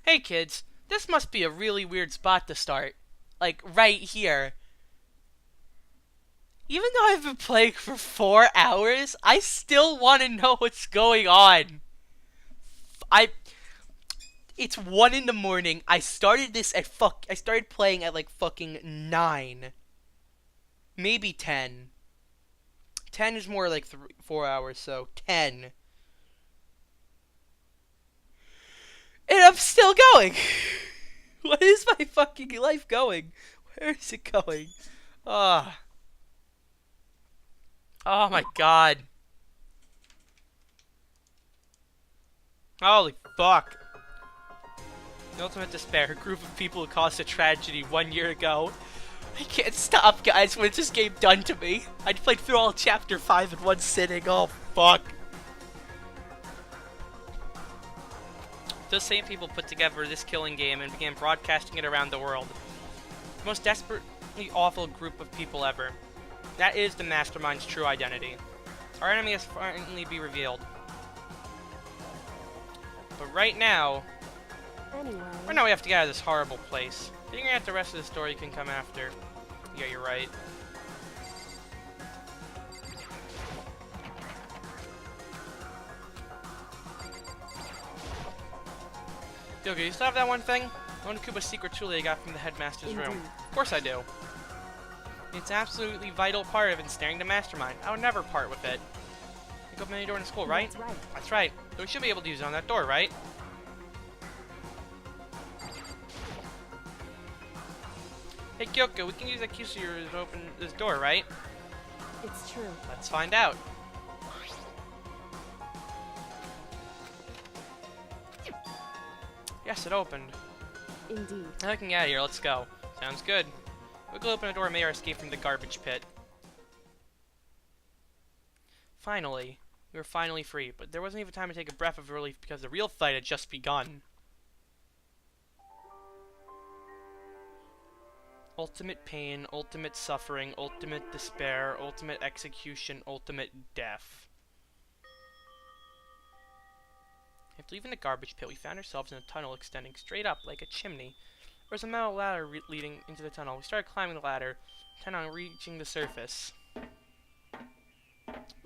Hey kids, this must be a really weird spot to start. Like, right here. Even though I've been playing for 4 hours, I still want to know what's going on. I... It's 1 in the morning. I started this at I started playing at like fucking 9. Maybe 10. 10 is more like 4 hours, so 10. And I'm still going. What is my fucking life going? Where is it going? Ah. Oh my god. Holy fuck. The ultimate despair. A group of people who caused a tragedy 1 year ago. I can't stop, guys. When is this game done to me? I played through all chapter 5 in one sitting. Oh fuck. Those same people put together this killing game and began broadcasting it around the world. The most desperately awful group of people ever. That is the Mastermind's true identity. Our enemy has finally been revealed. But right now we have to get out of this horrible place. Figuring out the rest of the story can come after. Yeah, you're right. Kyoko, you still have that one thing? The one Kuba's secret tool I got from the headmaster's room. Of course I do. It's absolutely vital part of ensnaring the Mastermind. I would never part with it. You open any door in the school, right? That's right. That's right. So we should be able to use it on that door, right? Hey Kyoko, we can use that key to open this door, right? It's true. Let's find out. Yes, it opened. Indeed. Now we can get out of here. Let's go. Sounds good. We'll open a door and make our escape from the garbage pit. Finally. We were finally free, but there wasn't even time to take a breath of relief because the real fight had just begun. Ultimate pain, ultimate suffering, ultimate despair, ultimate execution, ultimate death. After leaving the garbage pit, we found ourselves in a tunnel extending straight up like a chimney. There was a metal ladder leading into the tunnel. We started climbing the ladder, intent on reaching the surface.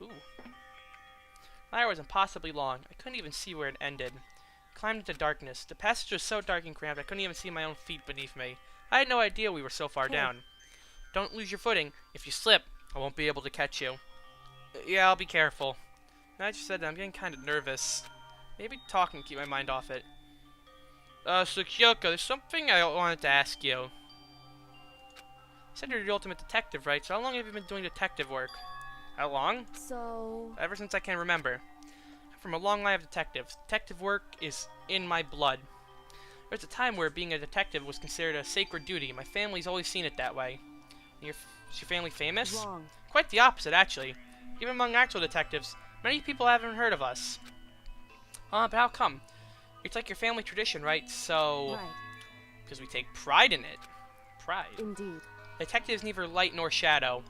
Ooh. The ladder was impossibly long. I couldn't even see where it ended. I climbed into darkness. The passage was so dark and cramped I couldn't even see my own feet beneath me. I had no idea we were so far down. Don't lose your footing. If you slip, I won't be able to catch you. Yeah, I'll be careful. Now I just said that, I'm getting kind of nervous. Maybe talk and keep my mind off it. So Kyoko, there's something I wanted to ask you. You said you're the ultimate detective, right? So how long have you been doing detective work? How long? So... Ever since I can remember. I'm from a long line of detectives. Detective work is in my blood. There was a time where being a detective was considered a sacred duty. My family's always seen it that way. Is your family famous? Wrong. Quite the opposite, actually. Even among actual detectives, many people haven't heard of us. But how come? It's like your family tradition, right? So... Right. Because we take pride in it. Pride. Indeed. Detectives neither light nor shadow.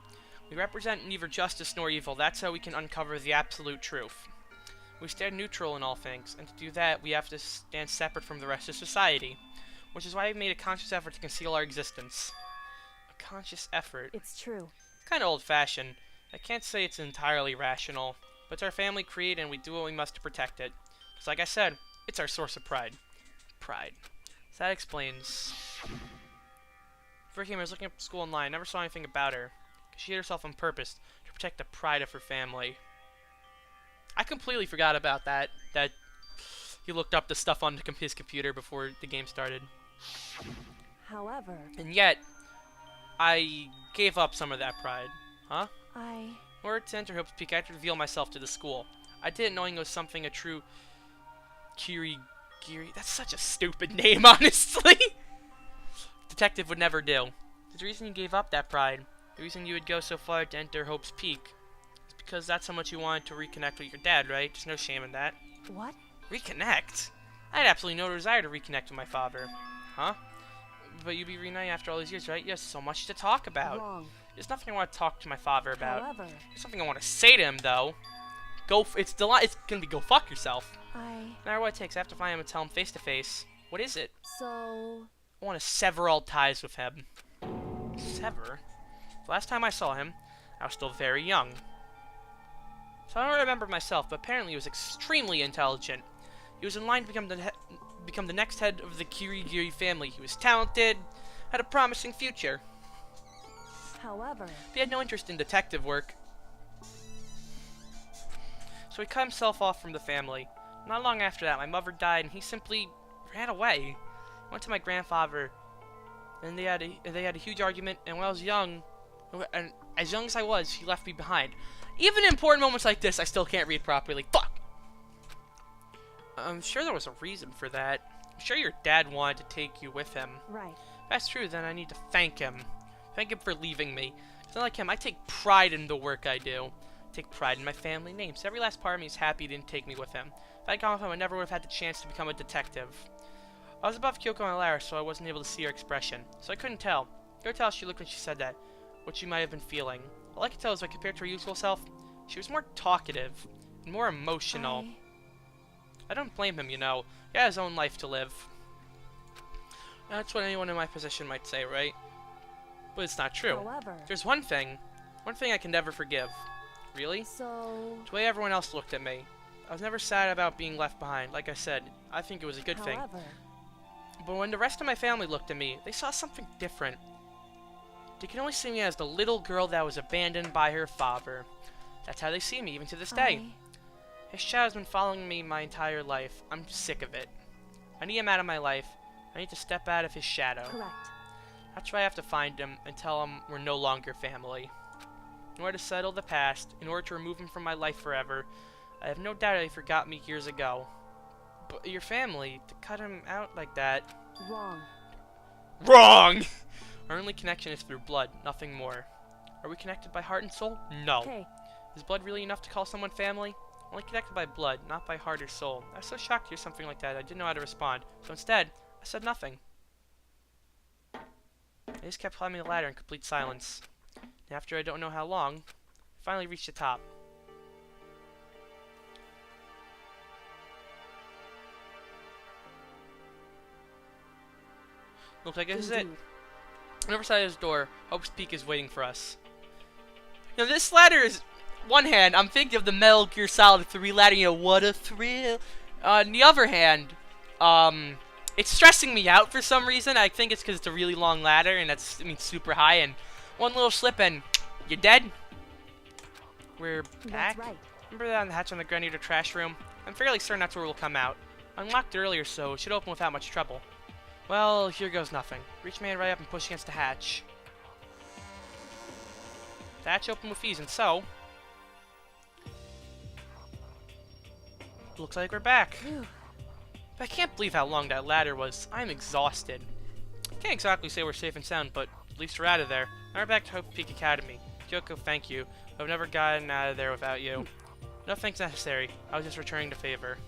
We represent neither justice nor evil. That's how we can uncover the absolute truth. We stand neutral in all things, and to do that, we have to stand separate from the rest of society. Which is why I've made a conscious effort to conceal our existence. A conscious effort. It's true. It's kind of old-fashioned. I can't say it's entirely rational. But it's our family creed, and we do what we must to protect it. Because like I said, it's our source of pride. Pride. So that explains... First, I was looking up school online. I never saw anything about her. She hid herself on purpose to protect the pride of her family. I completely forgot about that. That he looked up the stuff on his computer before the game started. However... And yet, I gave up some of that pride. Huh? In order to enter Hope's Peak, I had to reveal myself to the school. I did it knowing it was something a true... Giri... That's such a stupid name, honestly! Detective would never do. The reason you gave up that pride, the reason you would go so far to enter Hope's Peak, is because that's how much you wanted to reconnect with your dad, right? There's no shame in that. What? Reconnect? I had absolutely no desire to reconnect with my father. Huh? But you'd be reunited after all these years, right? You have so much to talk about. Wrong. There's nothing I want to talk to my father about. However... There's something I want to say to him, though. It's gonna be go fuck yourself. No matter what it takes, I have to find him and tell him face to face. What is it? So, I want to sever all ties with him. Sever? The last time I saw him, I was still very young. So I don't remember myself, but apparently he was extremely intelligent. He was in line to become the next head of the Kirigiri family. He was talented, had a promising future. however, But he had no interest in detective work. So he cut himself off from the family. Not long after that, my mother died, and he simply ran away. Went to my grandfather, and they had a huge argument. And when I was young, and as young as I was, he left me behind. Even in important moments like this, I still can't read properly. Fuck! I'm sure there was a reason for that. I'm sure your dad wanted to take you with him. right. If that's true, then I need to thank him. Thank him for leaving me. Because unlike him, I take pride in the work I do. I take pride in my family name. So every last part of me is happy he didn't take me with him. If I'd gone with him, I never would have had the chance to become a detective. I was above Kyoko on the ladder, so I wasn't able to see her expression. So I couldn't tell. I could tell how she looked when she said that. What she might have been feeling. All I could tell is when compared to her usual self, she was more talkative and more emotional. I don't blame him, you know. He had his own life to live. That's what anyone in my position might say, right? But it's not true. However, There's one thing I can never forgive. Really? so, The way everyone else looked at me. I was never sad about being left behind. Like I said, I think it was a good thing. however, But when the rest of my family looked at me, they saw something different. They could only see me as the little girl that was abandoned by her father. That's how they see me, even to this day. His shadow's been following me my entire life. I'm sick of it. I need him out of my life. I need to step out of his shadow. correct. That's why I have to find him and tell him we're no longer family. In order to settle the past, in order to remove him from my life forever, I have no doubt he forgot me years ago. But your family, to cut him out like that... Wrong. Wrong! Our only connection is through blood, nothing more. Are we connected by heart and soul? No. Okay, Is blood really enough to call someone family? Only connected by blood, not by heart or soul. I was so shocked to hear something like that, I didn't know how to respond. So instead, I said nothing. I just kept climbing the ladder in complete silence. And after I don't know how long, I finally reached the top. Looks like this is it. indeed. On the other side of this door, Hope's Peak is waiting for us. Now this ladder is, one hand, I'm thinking of the Metal Gear Solid 3 ladder, you know, what a thrill. On the other hand, it's stressing me out for some reason. I think it's because it's a really long ladder, and that's, I mean, super high, and one little slip and you're dead. We're back. That's right. Remember that on the hatch on the ground near the trash room? I'm fairly certain that's where we'll come out. I unlocked it earlier, so it should open without much trouble. Well, here goes nothing. Reach man right up and push against the hatch. The hatch opened with ease, and so... looks like we're back. Phew. But I can't believe how long that ladder was. I'm exhausted. Can't exactly say we're safe and sound, but at least we're out of there. Now we're back to Hope Peak Academy. Kyoko, thank you. I've never gotten out of there without you. No thanks necessary. I was just returning the favor.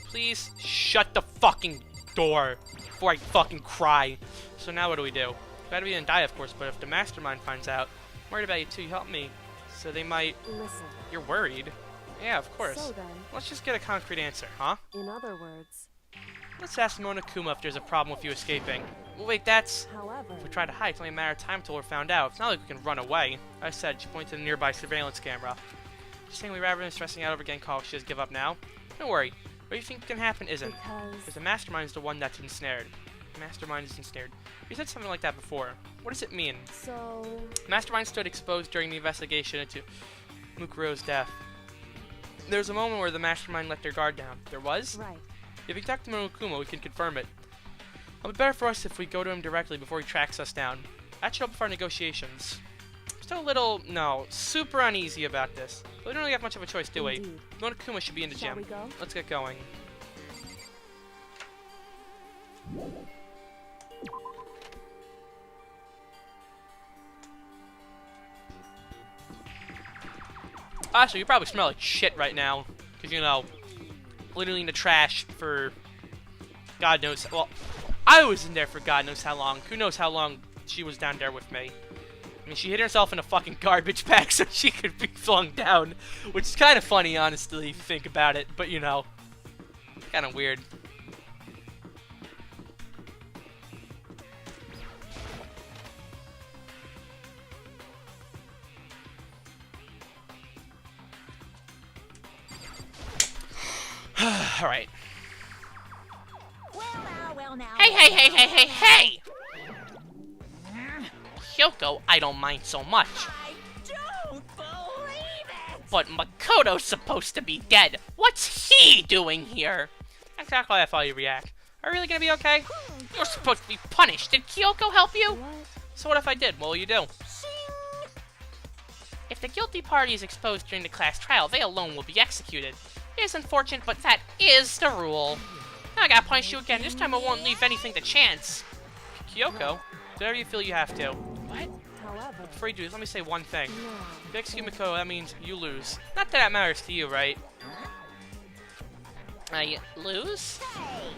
Please shut the fucking door before I fucking cry. So now what do we do? Glad we didn't die, of course, but if the mastermind finds out, I'm worried about you too. Help me. So they might... Listen. You're worried? Yeah, of course. So then, Let's just get a concrete answer, huh? in other words, Let's ask Monokuma if there's a problem with you escaping. Well, wait, that's... however, If we try to hide, it's only a matter of time until we're found out. It's not like we can run away. I said, she pointed to the nearby surveillance camera. She's saying we rather than stressing out over getting caught, she just give up now? Don't worry. What you think can happen isn't. Because because the mastermind is the one that's ensnared. The mastermind is ensnared. You said something like that before. What does it mean? so Mastermind stood exposed during the investigation into Mukuro's death. There was a moment where the mastermind let their guard down. There was? right. If we talk to Monokuma, we can confirm it. It'll be better for us if we go to him directly before he tracks us down. That should help with our negotiations. I'm still a little, super uneasy about this. But we don't really have much of a choice, do we? Indeed. Monokuma should be in the Shall gym. we go? Let's get going. Actually, you probably smell like shit right now. Because, you know, literally in the trash for God knows... Well, I was in there for God knows how long. Who knows how long she was down there with me. I mean, she hid herself in a fucking garbage bag so she could be flung down. Which is kind of funny, honestly, if you think about it. But, you know, kind of weird. Alright. Well now. Hey! Kyoko, I don't mind so much. I don't believe it! But Makoto's supposed to be dead. What's he doing here? Exactly how I thought you'd react. Are you really gonna be okay? You're supposed to be punished. Did Kyoko help you? What? So what if I did? What will you do? If the guilty party is exposed during the class trial, they alone will be executed. It is unfortunate, but that is the rule. Now I gotta punish you again. This time I won't leave anything to chance. Kyoko, do whatever you feel you have to. What? However, Before you do this, let me say one thing. no. If you execute Makoto, that means you lose. Not that that matters to you, right? You lose?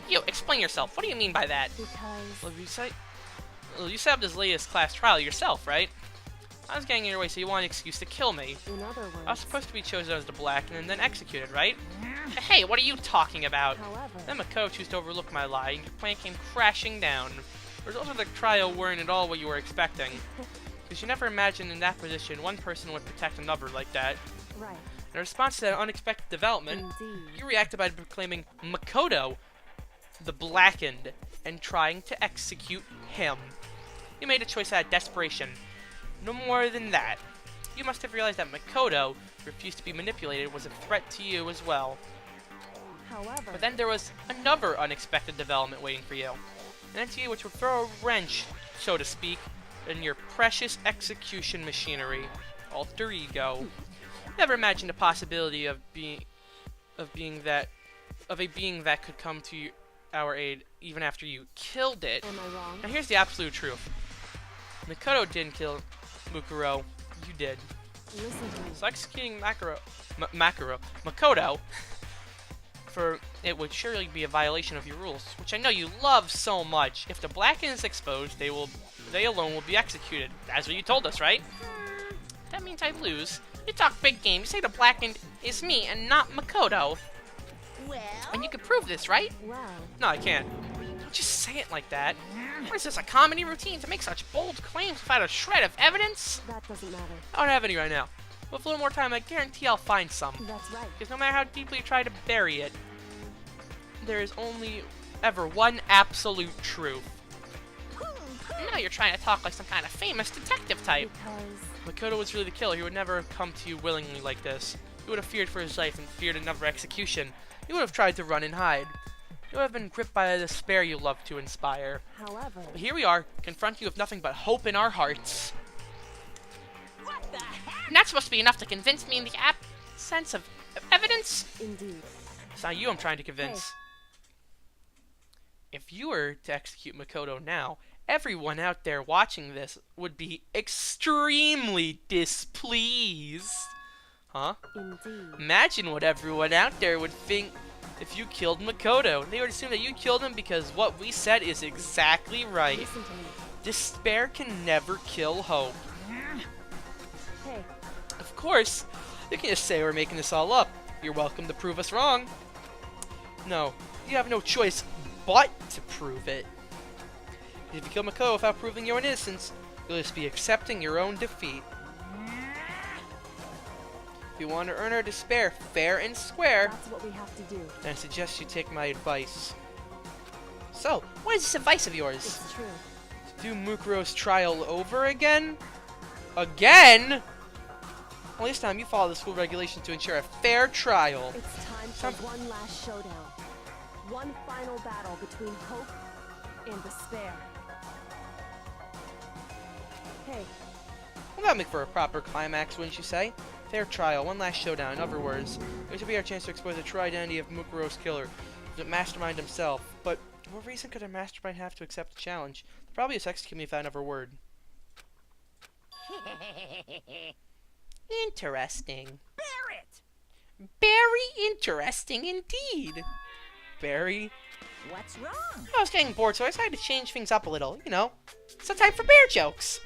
You, explain yourself. What do you mean by that? Because Well, you set up this latest class trial yourself, right? I was getting in your way, so you want an excuse to kill me. in other I was words, supposed to be chosen as the black and then executed, right? Hey, what are you talking about? however, Then Makoto chose to overlook my lie, and your plan came crashing down. The results of the trial weren't at all what you were expecting. Because you never imagined in that position one person would protect another like that. right, In response to that unexpected development, indeed. you reacted by proclaiming Makoto the Blackened and trying to execute him. You made a choice out of desperation. No more than that. You must have realized that Makoto, who refused to be manipulated, was a threat to you as well. However, But then there was another unexpected development waiting for you. An entity which would throw a wrench, so to speak, in your precious execution machinery. Alter ego. Never imagined the possibility of a being that could come to our aid even after you killed it. am I wrong? Now here's the absolute truth. Makoto didn't kill Mukuro. You did. Listen to me. So executing Makoto, for it would surely be a violation of your rules, which I know you love so much. If the Blackened is exposed, they alone will be executed. That's what you told us, right? That means I lose. You talk big game. You say the Blackened is me and not Makoto. Well, And you can prove this, right? Well, No, I can't. Don't just say it like that. What is this, a comedy routine to make such bold claims without a shred of evidence? that doesn't matter. I don't have any right now. With a little more time, I guarantee I'll find some. That's right. Because no matter how deeply you try to bury it, there is only ever one absolute truth. Now you're trying to talk like some kind of famous detective type. Because Makoto was really the killer. He would never have come to you willingly like this. He would have feared for his life and feared another execution. He would have tried to run and hide. He would have been gripped by a despair you love to inspire. however, But here we are, confronting you with nothing but hope in our hearts. what the heck? And that's supposed to be enough to convince me in the absence of evidence? indeed. It's not you I'm trying to convince. If you were to execute Makoto now, everyone out there watching this would be extremely displeased. Huh? Indeed. Imagine what everyone out there would think if you killed Makoto. They would assume that you killed him because what we said is exactly right. Listen to me. Despair can never kill hope. Hey, Of course, you can just say we're making this all up. You're welcome to prove us wrong. No, you have no choice but to prove it. If you kill Makoto without proving your innocence, you'll just be accepting your own defeat. If you want to earn our despair fair and square, that's what we have to do. then I suggest you take my advice. So, what is this advice of yours? It's true. To do Mukuro's trial over again? Again? Well, this time you follow the school regulations to ensure a fair trial. It's time Time for one last showdown. One final battle between hope and despair. Hey, Well, that'll make for a proper climax, wouldn't you say? Fair trial, one last showdown. In other words, it should be our chance to expose the true identity of Mukuro's killer, the mastermind himself. But what reason could a mastermind have to accept the challenge? They'll probably just execute me without another word. Interesting. Barrett! Very interesting indeed. Barry. What's wrong? I was getting bored, so I decided to change things up a little. You know, it's a time for bear jokes.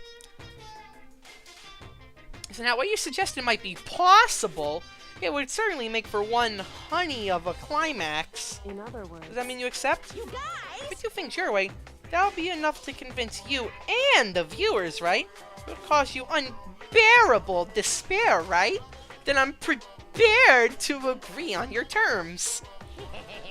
So now, what you suggested might be possible. It would certainly make for one honey of a climax. in other words, Does that mean you accept? You guys! If we do things your way, that'll be enough to convince you and the viewers, right? It would cause you unbearable despair, right? Then I'm prepared to agree on your terms.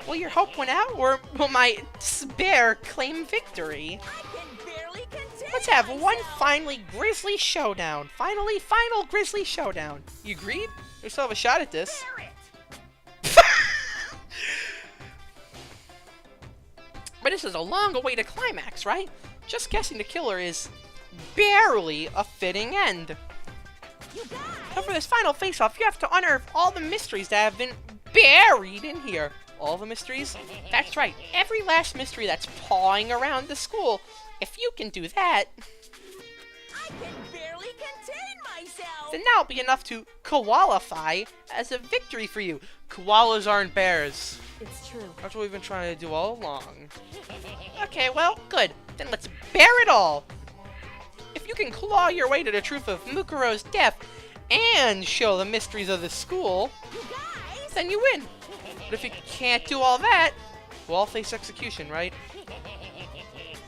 Will your hope win out, or will my despair claim victory? I can barely contain Let's have one myself. finally grisly showdown. Final grisly showdown. You agreed? We still have a shot at this. Bear it. But this is a long-awaited climax, right? Just guessing the killer is barely a fitting end. You guys. So for this final face-off, you have to unearth all the mysteries that have been buried in here. All the mysteries? That's right. Every last mystery that's pawing around the school. If you can do that, I can barely contain myself. then that'll be enough to qualify as a victory for you. Koalas aren't bears. It's true. That's what we've been trying to do all along. Okay, well, good. Then let's bear it all. If you can claw your way to the truth of Mukuro's death and show the mysteries of the school, You guys. then you win. But if you can't do all that, we'll all face execution, right?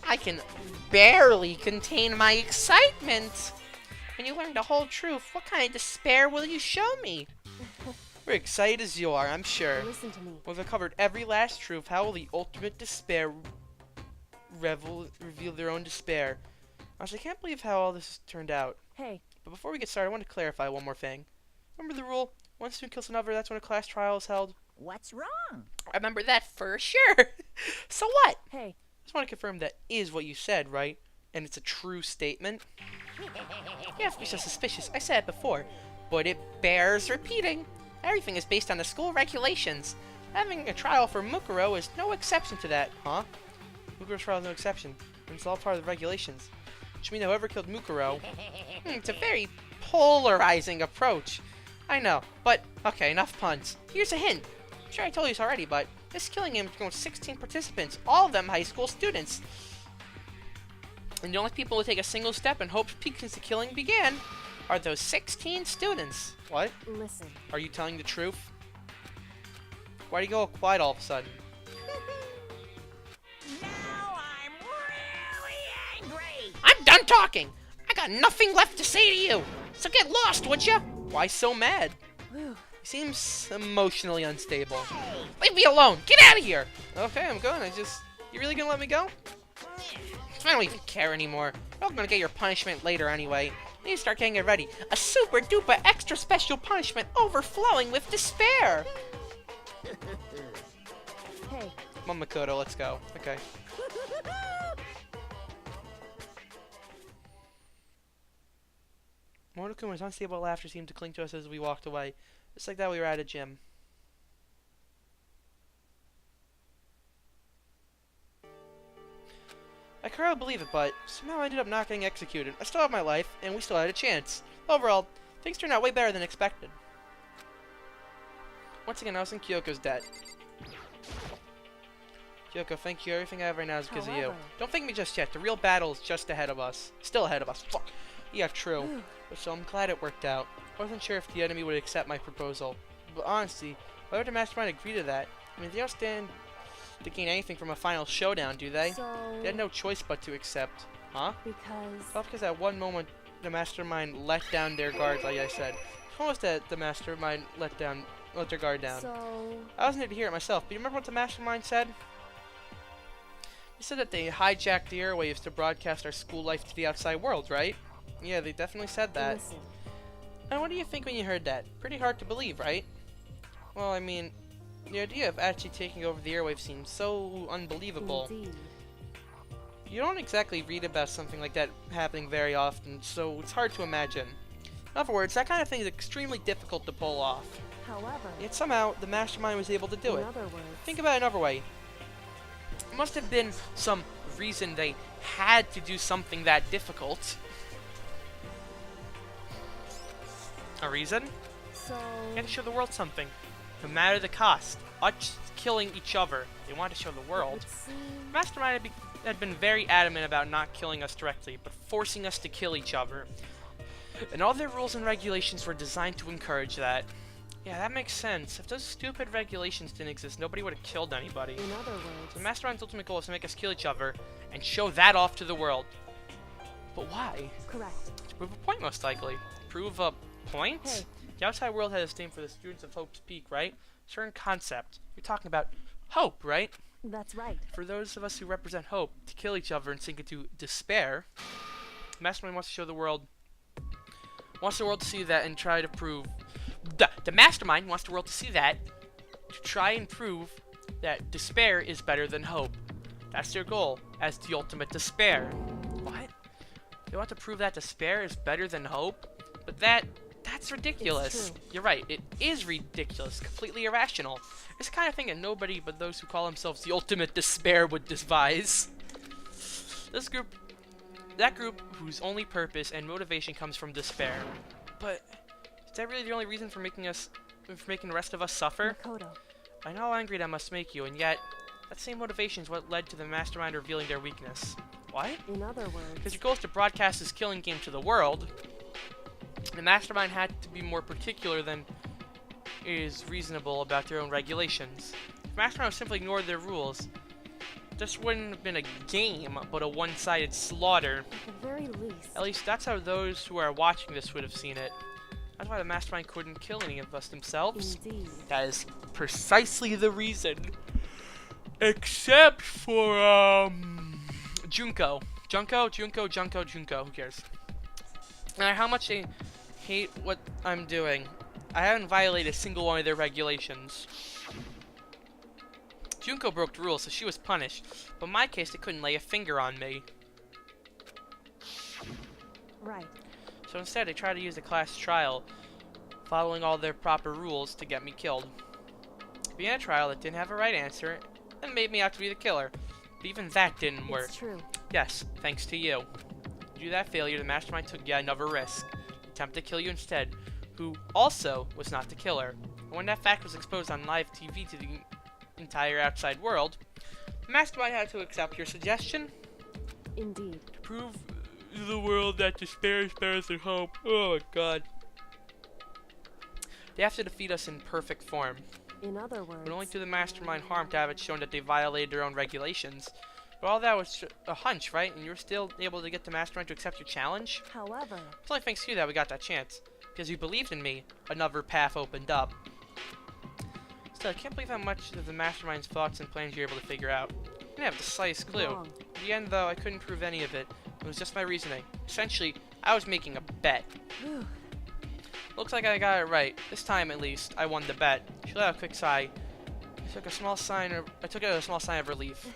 I can barely contain my excitement. When you learn the whole truth, what kind of despair will you show me? We're excited as you are, I'm sure. Listen to me. We've covered every last truth. How will the ultimate despair reveal their own despair? Honestly, I can't believe how all this has turned out. Hey, But before we get started, I want to clarify one more thing. Remember the rule? One student kills another, that's when a class trial is held? What's wrong? I remember that for sure. So what? hey, I just want to confirm that is what you said, right? And it's a true statement? You have to be so suspicious. I said it before, but it bears repeating. Everything is based on the school regulations. Having a trial for Mukuro is no exception to that, huh? Mukuro's trial is no exception. It's all part of the regulations. Which means whoever killed Mukuro... it's a very polarizing approach. I know, but okay, enough puns. Here's a hint. I'm sure I told you this already, but this killing game is 16 participants, all of them high school students. And the only people who take a single step and hope peak since the killing began are those 16 students. What? listen. Are you telling the truth? Why do you go quiet all of a sudden? Now I'm really angry. I'm done talking! I got nothing left to say to you! So get lost, would ya? Why so mad? Whew. He seems emotionally unstable. Hey. Leave me alone! Get out of here! Okay, I'm going. You really gonna let me go? I don't even care anymore. You're all gonna get your punishment later anyway. You need to start getting it ready. A super duper extra special punishment overflowing with despair! Hey, Come on, Makoto, let's go. Okay. Monokuma's unstable laughter seemed to cling to us as we walked away. Just like that, we were at a gym. I can hardly believe it, but somehow I ended up not getting executed. I still have my life, and we still had a chance. Overall, things turned out way better than expected. Once again, I was in Kyoko's debt. Kyoko, thank you. Everything I have right now is because of you. However- Don't thank me just yet. The real battle is just ahead of us. Still ahead of us. Fuck. Yeah, true. But so I'm glad it worked out. I wasn't sure if the enemy would accept my proposal. But honestly, why would the mastermind agree to that? I mean, they don't stand to gain anything from a final showdown, do they? so... They had no choice but to accept. Huh? Because... Well, because at one moment, the mastermind let down their guard, like I said. When was that the mastermind let their guard down? So... I wasn't here to hear it myself, but you remember what the mastermind said? He said that they hijacked the airwaves to broadcast our school life to the outside world, right? Yeah, they definitely said that. Listen. And what do you think when you heard that? Pretty hard to believe, right? Well, I mean, the idea of actually taking over the airwaves seems so unbelievable. Indeed. You don't exactly read about something like that happening very often, so it's hard to imagine. In other words, that kind of thing is extremely difficult to pull off. However... Yet somehow, the mastermind was able to do in it. other words... Think about it another way. It must have been some reason they had to do something that difficult. A reason? So... They had to show the world something. No matter the cost. Us killing each other. They wanted to show the it world. would seem... Mastermind had been very adamant about not killing us directly, but forcing us to kill each other. And all their rules and regulations were designed to encourage that. Yeah, that makes sense. If those stupid regulations didn't exist, nobody would have killed anybody. In other words... The Mastermind's ultimate goal is to make us kill each other and show that off to the world. But why? Correct. To prove a point, most likely. Prove a point? Hey. The outside world has a disdain for the students of Hope's Peak, right? Certain concept. You're talking about Hope, right? That's right. For those of us who represent hope, to kill each other and sink into despair, Mastermind wants to show the world, wants the world to see that and try to prove. The Mastermind wants the world to see that, to try and prove that despair is better than hope. That's their goal, as the ultimate despair. What? They want to prove that despair is better than hope? But that's ridiculous. It's true. You're right, it is ridiculous, completely irrational. It's the kind of thing that nobody but those who call themselves the ultimate despair would devise. That group whose only purpose and motivation comes from despair. But is that really the only reason for making the rest of us suffer? Makoto. I know how angry that must make you, and yet that same motivation is what led to the Mastermind revealing their weakness. What? In other words, Because your goal is to broadcast this killing game to the world. The Mastermind had to be more particular than is reasonable about their own regulations. If Mastermind simply ignored their rules, this wouldn't have been a game, but a one-sided slaughter. at the very least, At least that's how those who are watching this would have seen it. That's why the Mastermind couldn't kill any of us themselves. indeed. That is precisely the reason. Except for, Junko. Junko, who cares? No matter how much they hate what I'm doing, I haven't violated a single one of their regulations. Junko broke the rules, so she was punished. But in my case, they couldn't lay a finger on me. Right. So instead, they tried to use a class trial, following all their proper rules to get me killed. It began a trial that didn't have a right answer, and made me out to be the killer. But even that didn't work. It's true. Yes, thanks to you. Due to that failure, the Mastermind took yet another risk. Attempt to kill you instead, who also was not the killer. And when that fact was exposed on live TV to the entire outside world, the Mastermind had to accept your suggestion Indeed. to prove to the world that despair is better than hope. Oh my god. They have to defeat us in perfect form. In other words, But only to the Mastermind harm to have it shown that they violated their own regulations. But all that was a hunch, right? And you were still able to get the Mastermind to accept your challenge? however, It's only thanks to you that we got that chance. Because you believed in me, another path opened up. Still, I can't believe how much of the Mastermind's thoughts and plans you're able to figure out. I didn't have the slightest clue. wrong. In the end, though, I couldn't prove any of it. It was just my reasoning. Essentially, I was making a bet. Whew. Looks like I got it right. This time, at least, I won the bet. She let out a quick sigh. I took it as a small sign of relief.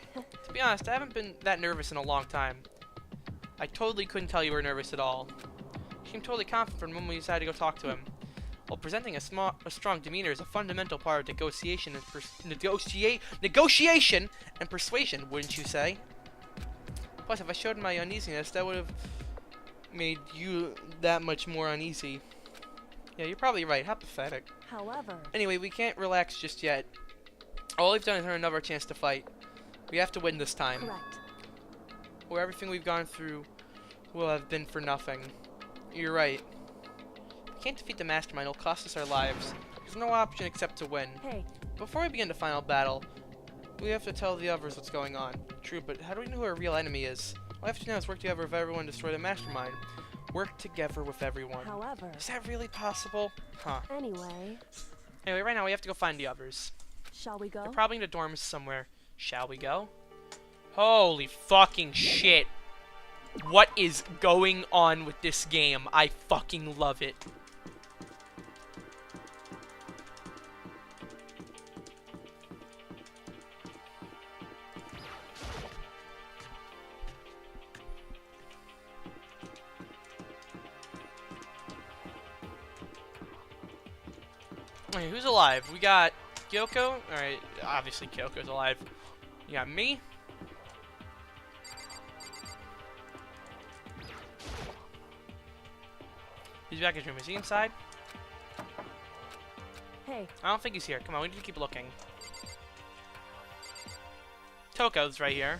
To be honest, I haven't been that nervous in a long time. I totally couldn't tell you were nervous at all. You seemed totally confident from the moment we decided to go talk to him. While presenting a strong demeanor is a fundamental part of negotiation and persuasion, wouldn't you say? Plus, if I showed my uneasiness, that would have made you that much more uneasy. Yeah, you're probably right. How pathetic. However, Anyway, we can't relax just yet. All we've done is earn another chance to fight. We have to win this time, correct. or everything we've gone through will have been for nothing. You're right. We can't defeat the Mastermind. It'll cost us our lives. There's no option except to win. Hey, Before we begin the final battle, we have to tell the others what's going on. True, but how do we know who our real enemy is? All we have to do now is work together with everyone to destroy the Mastermind. Work together with everyone. however, Is that really possible? Huh. anyway, Anyway, right now we have to go find the others. shall we go? They're probably in the dorms somewhere. Shall we go? Holy fucking shit. What is going on with this game? I fucking love it. Wait, who's alive? We got Kyoko. Alright, obviously Kyoko's alive. You got me. He's back in his room. Is he inside? Hey, I don't think he's here. Come on, we need to keep looking. Toko's right here.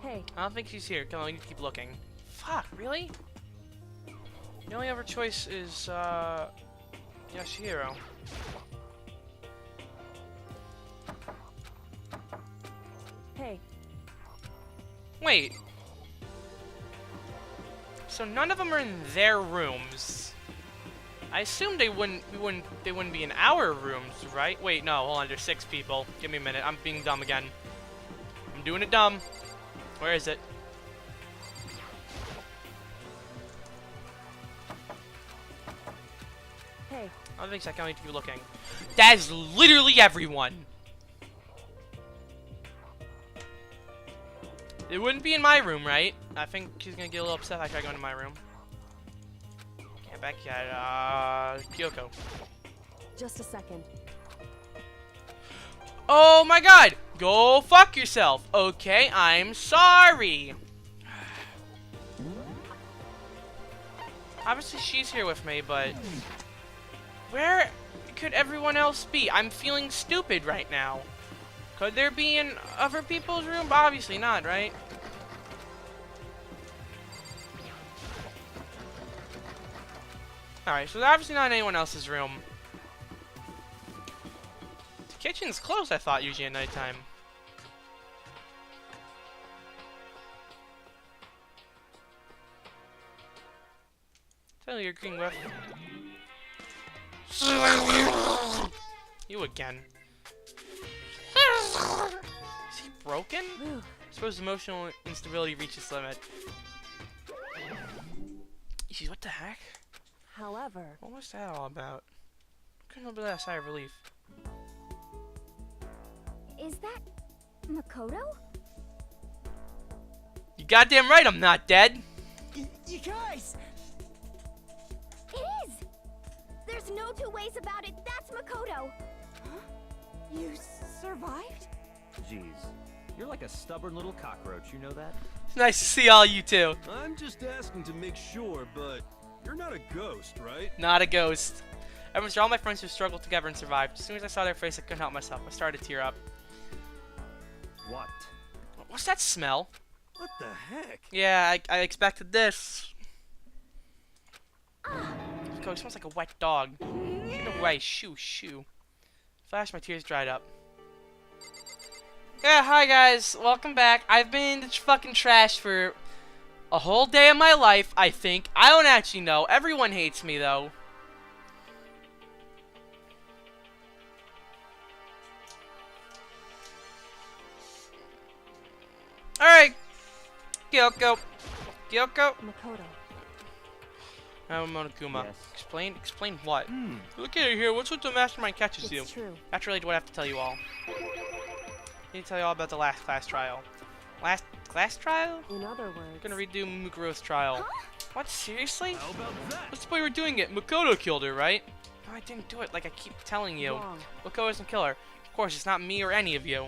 hey, I don't think she's here. Come on, we need to keep looking. Fuck, really? The only other choice is, Yashihiro. hey, Wait. So none of them are in their rooms. I assume they wouldn't be in our rooms, right? Wait, no, hold on, there's 6 people. Give me a minute, I'm being dumb again. I'm doing it dumb. Where is it? Hey, I don't think so, I can't wait to keep looking. That is literally everyone! It wouldn't be in my room, right? I think she's gonna get a little upset if I try going to my room. Can't back yet. Kyoko. just a second. Oh my god! Go fuck yourself! Okay, I'm sorry! Obviously she's here with me, but... where could everyone else be? I'm feeling stupid right now. Could there be in other people's room? Obviously not, right? Alright, so obviously not in anyone else's room. The kitchen's closed, I thought, usually at nighttime. Tell me you're agreeing with. You again. Is he broken? Whew. I suppose emotional instability reaches limit. Jeez, what the heck? However, What was that all about? Couldn't help but that sigh of relief. Is that Makoto? You goddamn right I'm not dead! You guys! It is! There's no two ways about it. That's Makoto. You survived? Jeez, you're like a stubborn little cockroach, you know that? It's nice to see all you two. I'm just asking to make sure, but you're not a ghost, right? Not a ghost. Everyone's all my friends who struggled together and survived. As soon as I saw their face, I couldn't help myself. I started to tear up. What? What's that smell? What the heck? Yeah, I expected this. Kyoko, it smells like a wet dog. Get away, shoo. Flash, my tears dried up. Yeah, hi guys, welcome back. I've been in the fucking trash for a whole day of my life, I think. I don't actually know. Everyone hates me, though. Alright. Kyoko. Makoto. Monokuma. Yes. Explain what? Look at it here. What's with the mastermind catches you? It's true. That's really what I have to tell you all. I need to tell you all about the last class trial. Last class trial? In other words, I'm gonna redo Mukuro's trial. What? Seriously? How about that? What's the way we're doing it? Makoto killed her, right? No, I didn't do it like I keep telling you. wrong. Makoto doesn't kill her. Of course, it's not me or any of you.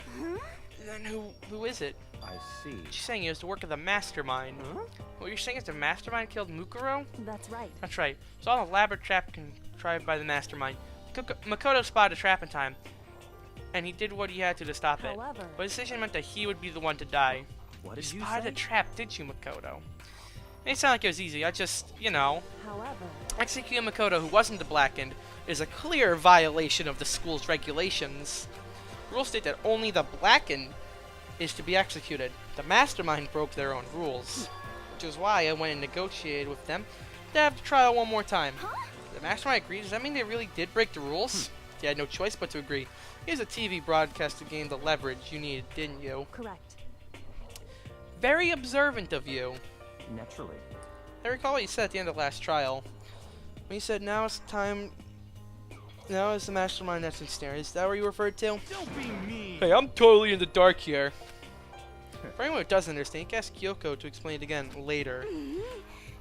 Then who is it? I see. She's saying it was the work of the mastermind. What you're saying is the mastermind killed Mukuro? That's right. That's right. It's all an elaborate trap contrived by the mastermind. Makoto spotted a trap in time, and he did what he had to stop it. However, But his decision meant that he would be the one to die. What You did you spotted say? a trap, did you, Makoto? It didn't sound like it was easy. I just, you know, however, executing Makoto, who wasn't the Blackened, is a clear violation of the school's regulations. Rules state that only the Blackened is to be executed. The mastermind broke their own rules, which is why I went and negotiated with them to have the trial one more time. The mastermind agreed. Does that mean they really did break the rules? They had no choice but to agree. Here's a TV broadcast to gain the leverage you needed, didn't you? correct. Very observant of you. Naturally. I recall what you said at the end of the last trial. When you said, now is the mastermind that's in snare. Is that what you referred to? Don't be mean. Hey, I'm totally in the dark here. For anyone who doesn't understand, you can ask Kyoko to explain it again later.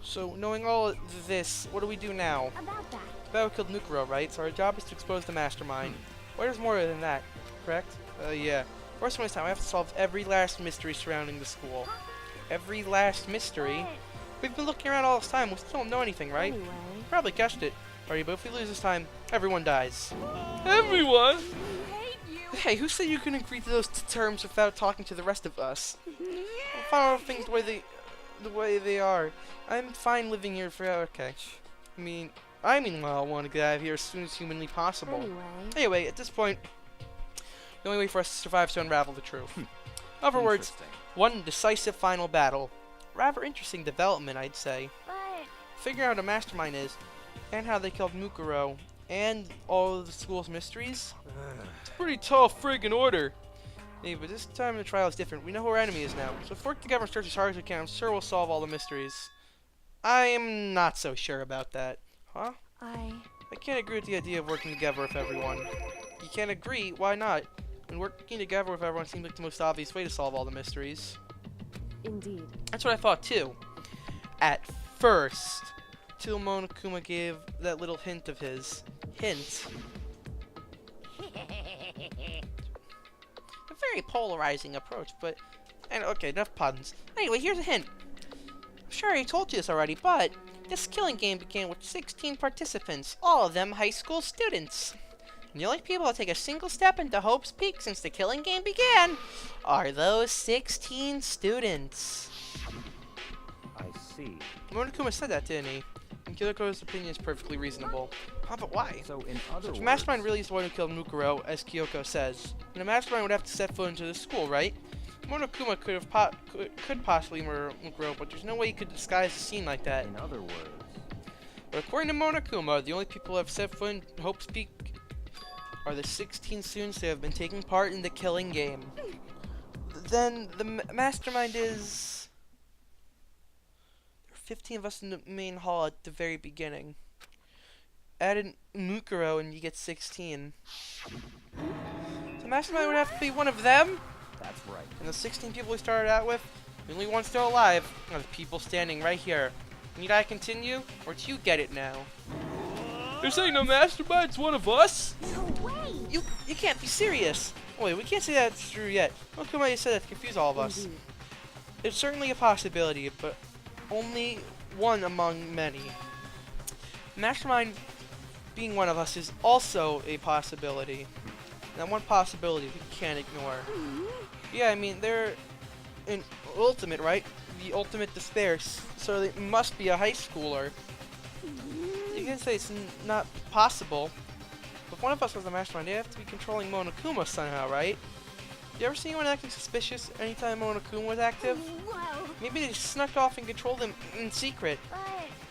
So, knowing all of this, what do we do now? About that. The battle killed Nukuro, right? So our job is to expose the mastermind. Well, there's more than that, correct? Yeah. First one this time, I have to solve every last mystery surrounding the school. Every last mystery? We've been looking around all this time. We still don't know anything, right? Anyway, Probably guessed it. Alright, but if we lose this time, everyone dies. Everyone? Hate you! Hey, who said you can agree to those terms without talking to the rest of us? We'll find out things the way they are. I'm fine living here forever. Okay. I meanwhile want to get out of here as soon as humanly possible. Anyway, at this point, the only way for us to survive is to unravel the truth. In other words, Interesting. one decisive final battle. Rather interesting development, I'd say. But Figuring out what a mastermind is and how they killed Mukuro, and all of the school's mysteries. It's a pretty tall friggin' order. Hey, but this time the trial is different. We know who our enemy is now. So if we work together and search as hard as we can, I'm sure we'll solve all the mysteries. I am not so sure about that. Huh? I can't agree with the idea of working together with everyone. You can't agree? Why not? And working together with everyone seems like the most obvious way to solve all the mysteries. Indeed. That's what I thought too. At first. Till Monokuma gave that little hint of his. Hint. A very polarizing approach, but... And okay, enough puns. Anyway, here's a hint. I'm sure I told you this already, but... This killing game began with 16 participants, all of them high school students. And the only people to take a single step into Hope's Peak since the killing game began are those 16 students. I see. Monokuma said that, didn't he? And Kyoko's opinion is perfectly reasonable. Huh, but why? So in other Such words, a mastermind really is the one who killed Mukuro, as Kyoko says. And a mastermind would have to set foot into the school, right? Monokuma could possibly murder Mukuro, but there's no way he could disguise a scene like that. in other words, But according to Monokuma, the only people who have set foot in Hope's Peak are the 16 students that have been taking part in the killing game. Then the mastermind is... There are 15 of us in the main hall at the very beginning. Add in Mukuro and you get 16. So the mastermind would have to be one of them? that's right. And the 16 people we started out with, the only one still alive are the people standing right here. Need I continue, or do you get it now? They're saying the mastermind's one of us? No way! You can't be serious. Wait, we can't say that's true yet. Look at what you said that to confuse all of us. Indeed. It's certainly a possibility, but only one among many. Mastermind being one of us is also a possibility. That one possibility we can't ignore. Yeah, I mean, they're an ultimate, right? The ultimate despair, so they must be a high schooler. You can say it's not possible. If one of us was a mastermind, they have to be controlling Monokuma somehow, right? You ever see anyone acting suspicious anytime Monokuma was active? Whoa! Maybe they snuck off and controlled him in secret. But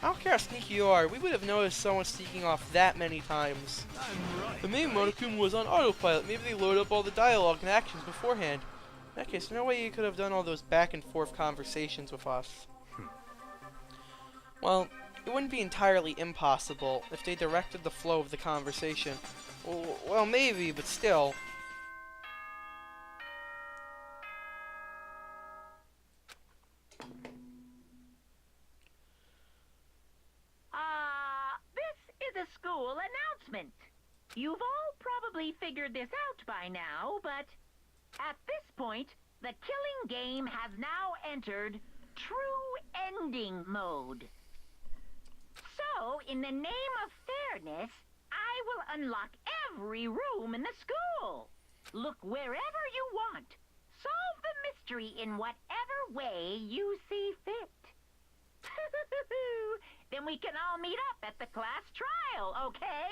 I don't care how sneaky you are, we would have noticed someone sneaking off that many times. I'm right. But maybe Monokuma was on autopilot. Maybe they loaded up all the dialogue and actions beforehand. In that case, no way you could have done all those back and forth conversations with us. Well, it wouldn't be entirely impossible if they directed the flow of the conversation. Well, maybe, but still. This is a school announcement. You've all probably figured this out by now, but at this point, the killing game has now entered true ending mode. So, in the name of fairness, I will unlock every room in the school. Look wherever you want. Solve the mystery in whatever way you see fit. Then we can all meet up at the class trial, okay?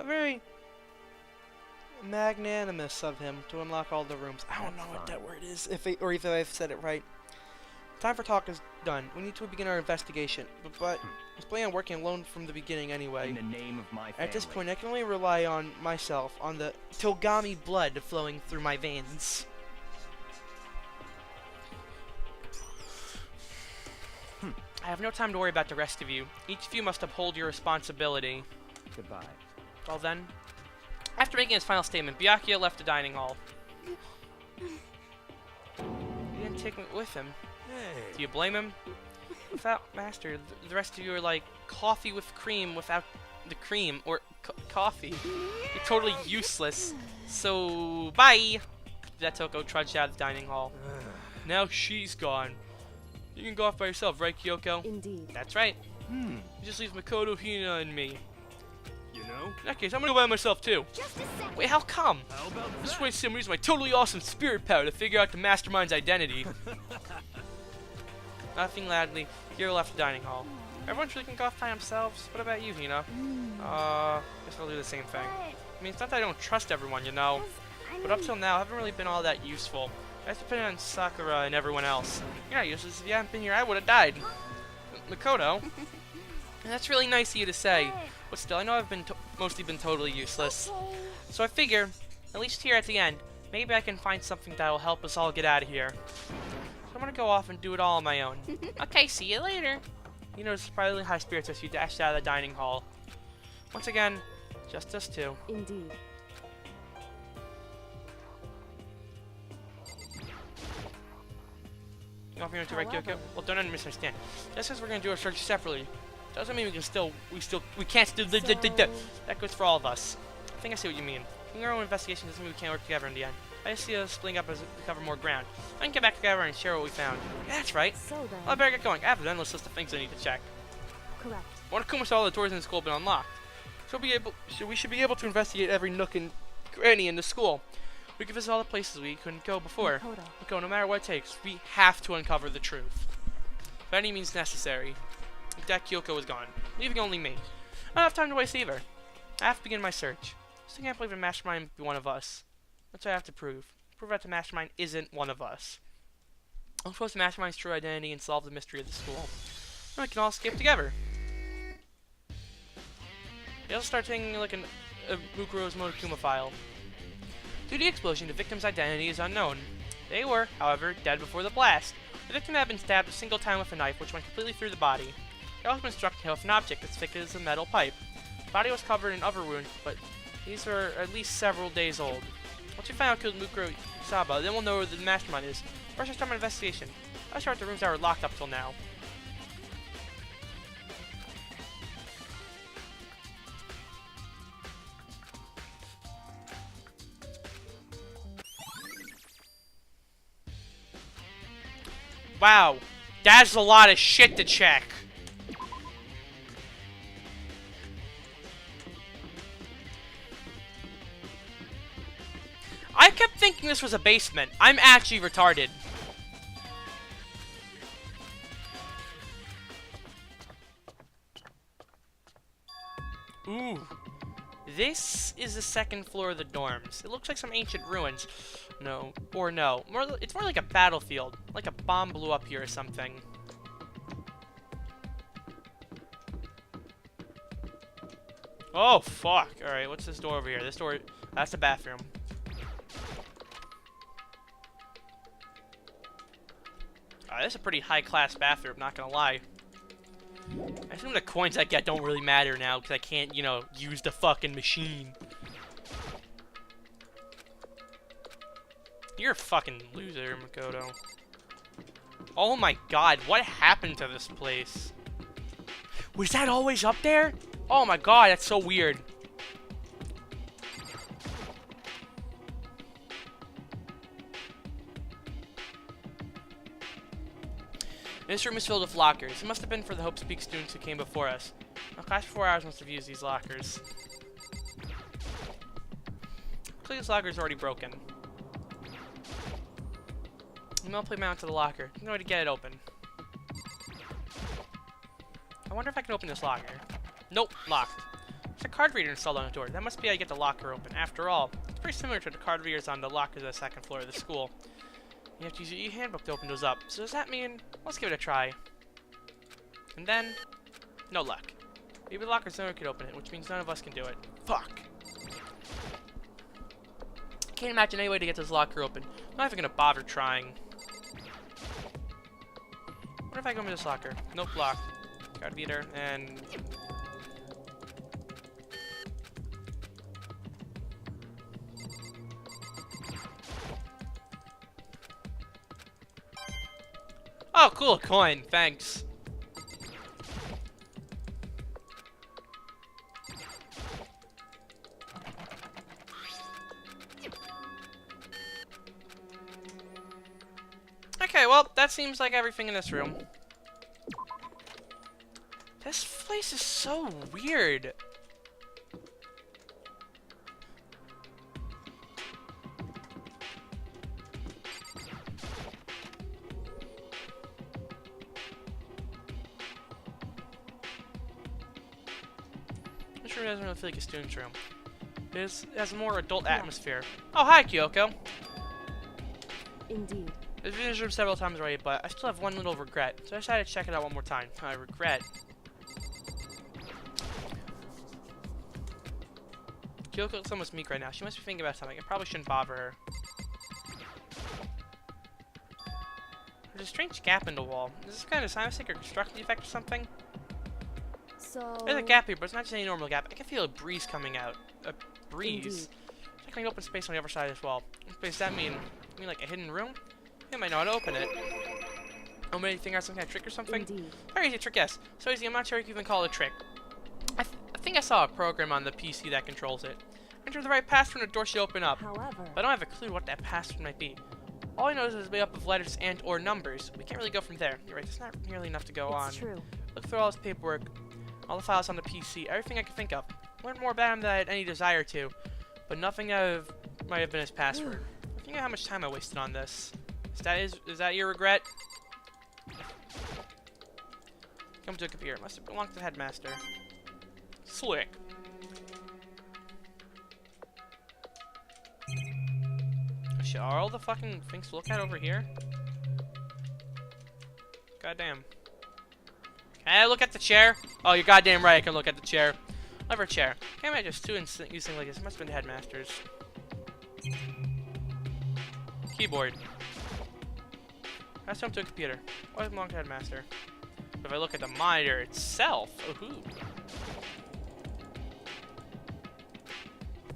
Very magnanimous of him to unlock all the rooms. I don't know what that word is, if I've said it right. Time for talk is done. We need to begin our investigation. But I was planning on working alone from the beginning anyway. In the name of my family. At this point, I can only rely on myself, on the Togami blood flowing through my veins. I have no time to worry about the rest of you. Each of you must uphold your responsibility. Goodbye. Well then, after making his final statement, Byakuya left the dining hall. He didn't take me with him. Do you blame him? Without Master, the rest of you are like coffee with cream without the cream, or coffee. You're totally useless. So, bye! Zetoko trudged out of the dining hall. Now she's gone. You can go off by yourself, right, Kyoko? Indeed. That's right. You just leave Makoto, Hina, and me. You know? In that case, I'm gonna go by myself too. just a second. Wait, how come? How about I just that? want to see him use my totally awesome spirit power to figure out the mastermind's identity. Laughing loudly, Hiro left the dining hall. Everyone's really can go off by themselves. What about you, Hina? Guess I'll do the same thing. I mean, it's not that I don't trust everyone, you know. But up till now, I haven't really been all that useful. That's depending on Sakura and everyone else. You're not useless. If you hadn't been here, I would have died. Makoto. That's really nice of you to say. But still, I know I've been mostly been totally useless. So I figure, at least here at the end, maybe I can find something that'll help us all get out of here. So I'm gonna go off and do it all on my own. Okay, see you later. You know, it's probably high spirits as you dashed out of the dining hall. Once again, just us two. Indeed. You know if you're right, Kyoko? Well, don't misunderstand. Just because we're gonna do our search separately, doesn't mean we can't still that goes for all of us. I think I see what you mean. Doing our own investigation doesn't mean we can't work together in the end. I just see us splitting up as to cover more ground. I can get back together and share what we found. Yeah, that's right. So then. Well, I better get going. I have an endless list of things I need to check. Correct. One of Kuma saw all the doors in the school have been unlocked. We should be able to investigate every nook and cranny in the school. We can visit all the places we couldn't go before. Makoto. No matter what it takes, we have to uncover the truth. By any means necessary. That Kyoko is gone, leaving only me. I don't have time to waste either. I have to begin my search. I still can't believe a mastermind would be one of us. That's what I have to prove. Prove that the mastermind isn't one of us. I'll expose the mastermind's true identity and solve the mystery of the school. Then we can all escape together. They also start taking a look at Mukuro's Monokuma file. Due to the explosion, the victim's identity is unknown. They were, however, dead before the blast. The victim had been stabbed a single time with a knife, which went completely through the body. They also been struck with an object as thick as a metal pipe. The body was covered in other wounds, but these were at least several days old. Once we find out who killed Mukuro Isaba, then we'll know where the mastermind is. First, I start my investigation. I'll start the rooms that were locked up till now. Wow, that's a lot of shit to check. I kept thinking this was a basement. I'm actually retarded. Ooh. This is the second floor of the dorms. It looks like some ancient ruins. No. Or no. It's more like a battlefield. Like a bomb blew up here or something. Oh, fuck. Alright, what's this door over here? This door... That's the bathroom. This is a pretty high-class bathroom, not gonna lie. I assume the coins I get don't really matter now, because I can't, you know, use the fucking machine. You're a fucking loser, Makoto. Oh my god, what happened to this place? Was that always up there? Oh my god, that's so weird. This room is filled with lockers. It must have been for the Hope Speak students who came before us. Now, class 4 hours must have used these lockers. Clearly this locker is already broken. I'm gonna play mount to the locker. I'm going to get it open. I wonder if I can open this locker. Nope, locked. There's a card reader installed on the door. That must be how you get the locker open. After all, it's pretty similar to the card readers on the lockers on the second floor of the school. You have to use your e-handbook to open those up. So does that mean... Let's give it a try. And then... No luck. Maybe the locker's owner could open it, which means none of us can do it. Fuck! I can't imagine any way to get this locker open. I'm not even gonna bother trying. What if I go into this locker? Nope, locked. Card reader, and... Oh, cool, coin, thanks. Okay, well, that seems like everything in this room. This place is so weird. This room doesn't really feel like a student's room. It has a more adult atmosphere. Oh, hi, Kyoko. Indeed. I've been in this room several times already, but I still have one little regret. So I decided to check it out one more time. I regret. Kyoko looks almost meek right now. She must be thinking about something. I probably shouldn't bother her. There's a strange gap in the wall. Is this kind of seismic or construction defect or something? So... There's a gap here, but it's not just any normal gap. I can feel a breeze coming out. A breeze? Indeed. It's like an open space on the other side as well. What does that mean? You mean like a hidden room? I might know how to open it. Oh, maybe you think I have some kind of trick or something? Indeed. Very easy trick, yes. So easy, I'm not sure if you can call it a trick. I think I saw a program on the PC that controls it. Enter the right password and the door should open up. However... But I don't have a clue what that password might be. All I know is it's made up of letters and or numbers. We can't really go from there. You're right, there's not nearly enough to go on. It's true. Look through all this paperwork, all the files on the PC, everything I can think of. Learn more about him than I had any desire to, but nothing might have been his password. Think of how much time I wasted on this. Is that your regret? Come to a computer. Must have belonged to the headmaster. Slick. Shit, are all the fucking things to look at over here? Goddamn. Can I look at the chair? Oh, you're goddamn right I can look at the chair. Lever chair. Can't imagine students using like this. Must have been the headmasters. Keyboard. Let's jump to a computer. Why does it belong to headmaster? If I look at the monitor itself, ooh.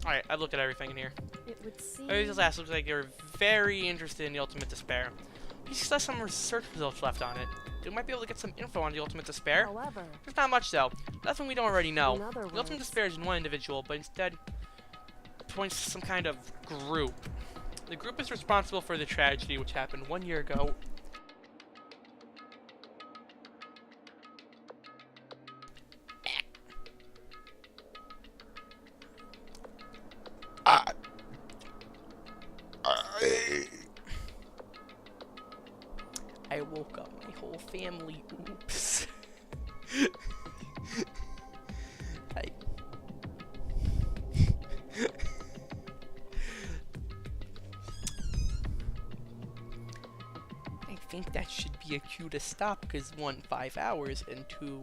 Alright, I've looked at everything in here. It would seem... This last looks like you're very interested in the Ultimate Despair. You still have some research results left on it. You might be able to get some info on the Ultimate Despair. However... There's not much though. Nothing we don't already know. In other The Ultimate words- Despair isn't one individual, but instead points to some kind of group. The group is responsible for the tragedy which happened 1 year ago. I woke up my whole family. Oops. I think that should be a cue to stop, because 1, 5 hours, and 2,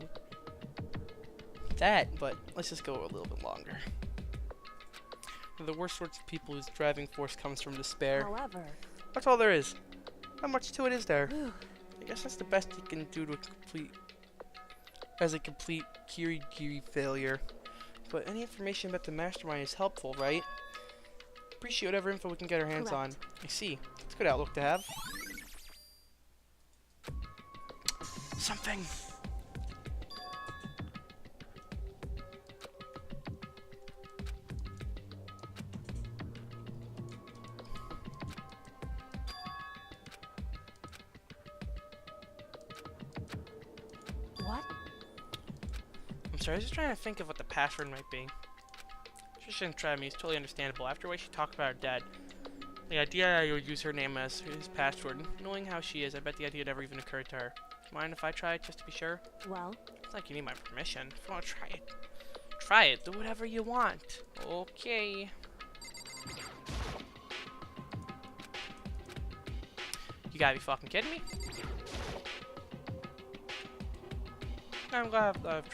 that, but let's just go a little bit longer. The worst sorts of people whose driving force comes from despair. However... That's all there is. How much to it is there? I guess that's the best you can do to a complete Kirigiri failure. But any information about the mastermind is helpful, right? Appreciate whatever info we can get our hands on. I see. It's a good outlook to have. Something. What? I'm sorry, I was just trying to think of what the password might be. She shouldn't try me, it's totally understandable. After the way she talked about her dad, the idea I would use her name as his password, knowing how she is, I bet the idea never even occurred to her. Mind if I try it just to be sure? Well... It's like you need my permission. If you want to try it, try it. Do whatever you want. Okay. You gotta be fucking kidding me? I'm glad I've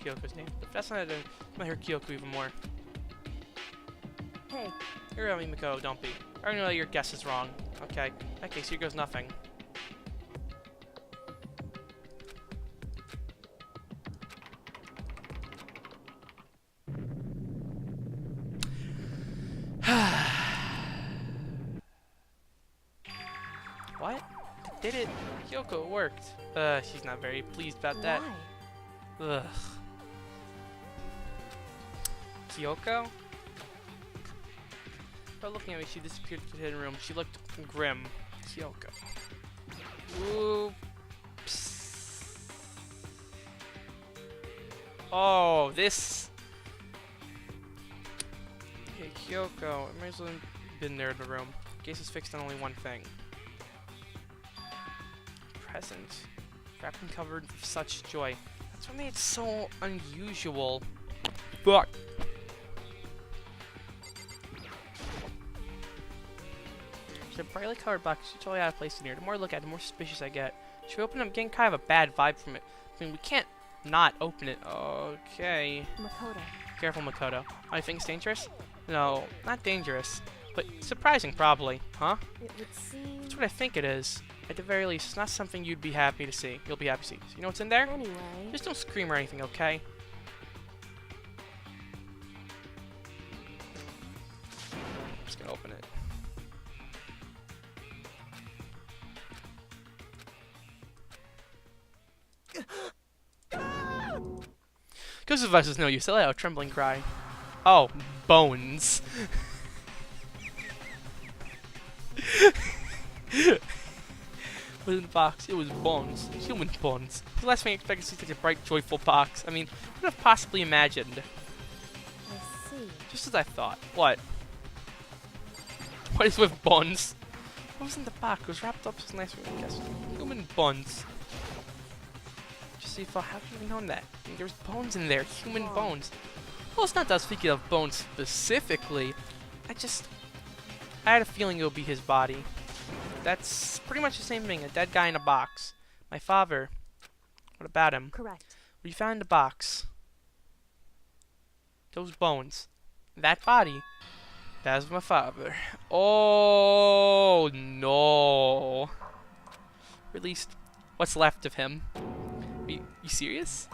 Kyoko's name. But if that's not it, I'm gonna hear Kyoko even more. Hey. You're I mean, Miko, don't be. I already know that your guess is wrong. Okay. In that case, here goes nothing. What? Did it? Kyoko, it worked. She's not very pleased about that. Why? Ugh. Kyoko? By looking at me, she disappeared to the hidden room. She looked grim. Kyoko. Oops. Oh, this. Hey, Kyoko. It might as well have been there in the room. Case is fixed on only one thing. Present. Wrapped and covered with such joy. That's what made it so unusual. Fuck. It's a brightly colored box. It's totally out of place in here. The more I look at it, the more suspicious I get. Should we open it? I'm getting kind of a bad vibe from it. I mean, we can't not open it. Okay. Makoto. Careful, Makoto. I think it's dangerous? No, not dangerous. But surprising, probably. Huh? It would seem. That's what I think it is. At the very least, it's not something you'd be happy to see. You'll be happy to see. So you know what's in there? Anyway. Just don't scream or anything, okay? I'm just gonna open it. Ghost advice is no use. I let out a trembling cry. Oh, bones. It was in the box. It was bones. Human bones. The last thing I expected to see such a bright, joyful box. I mean, who could have possibly imagined? I see. Just as I thought. What? What is with bones? What was in the box? It was wrapped up as nice, I guess. Human bones. Just so you thought, how could you have known that? I mean, there's bones in there. Human bones. Well, it's not that speaking of bones specifically. I had a feeling it would be his body. That's pretty much the same thing. A dead guy in a box. My father. What about him? Correct. What you found in the box? Those bones. That body. That was my father. Oh no. Or at least, what's left of him. You serious?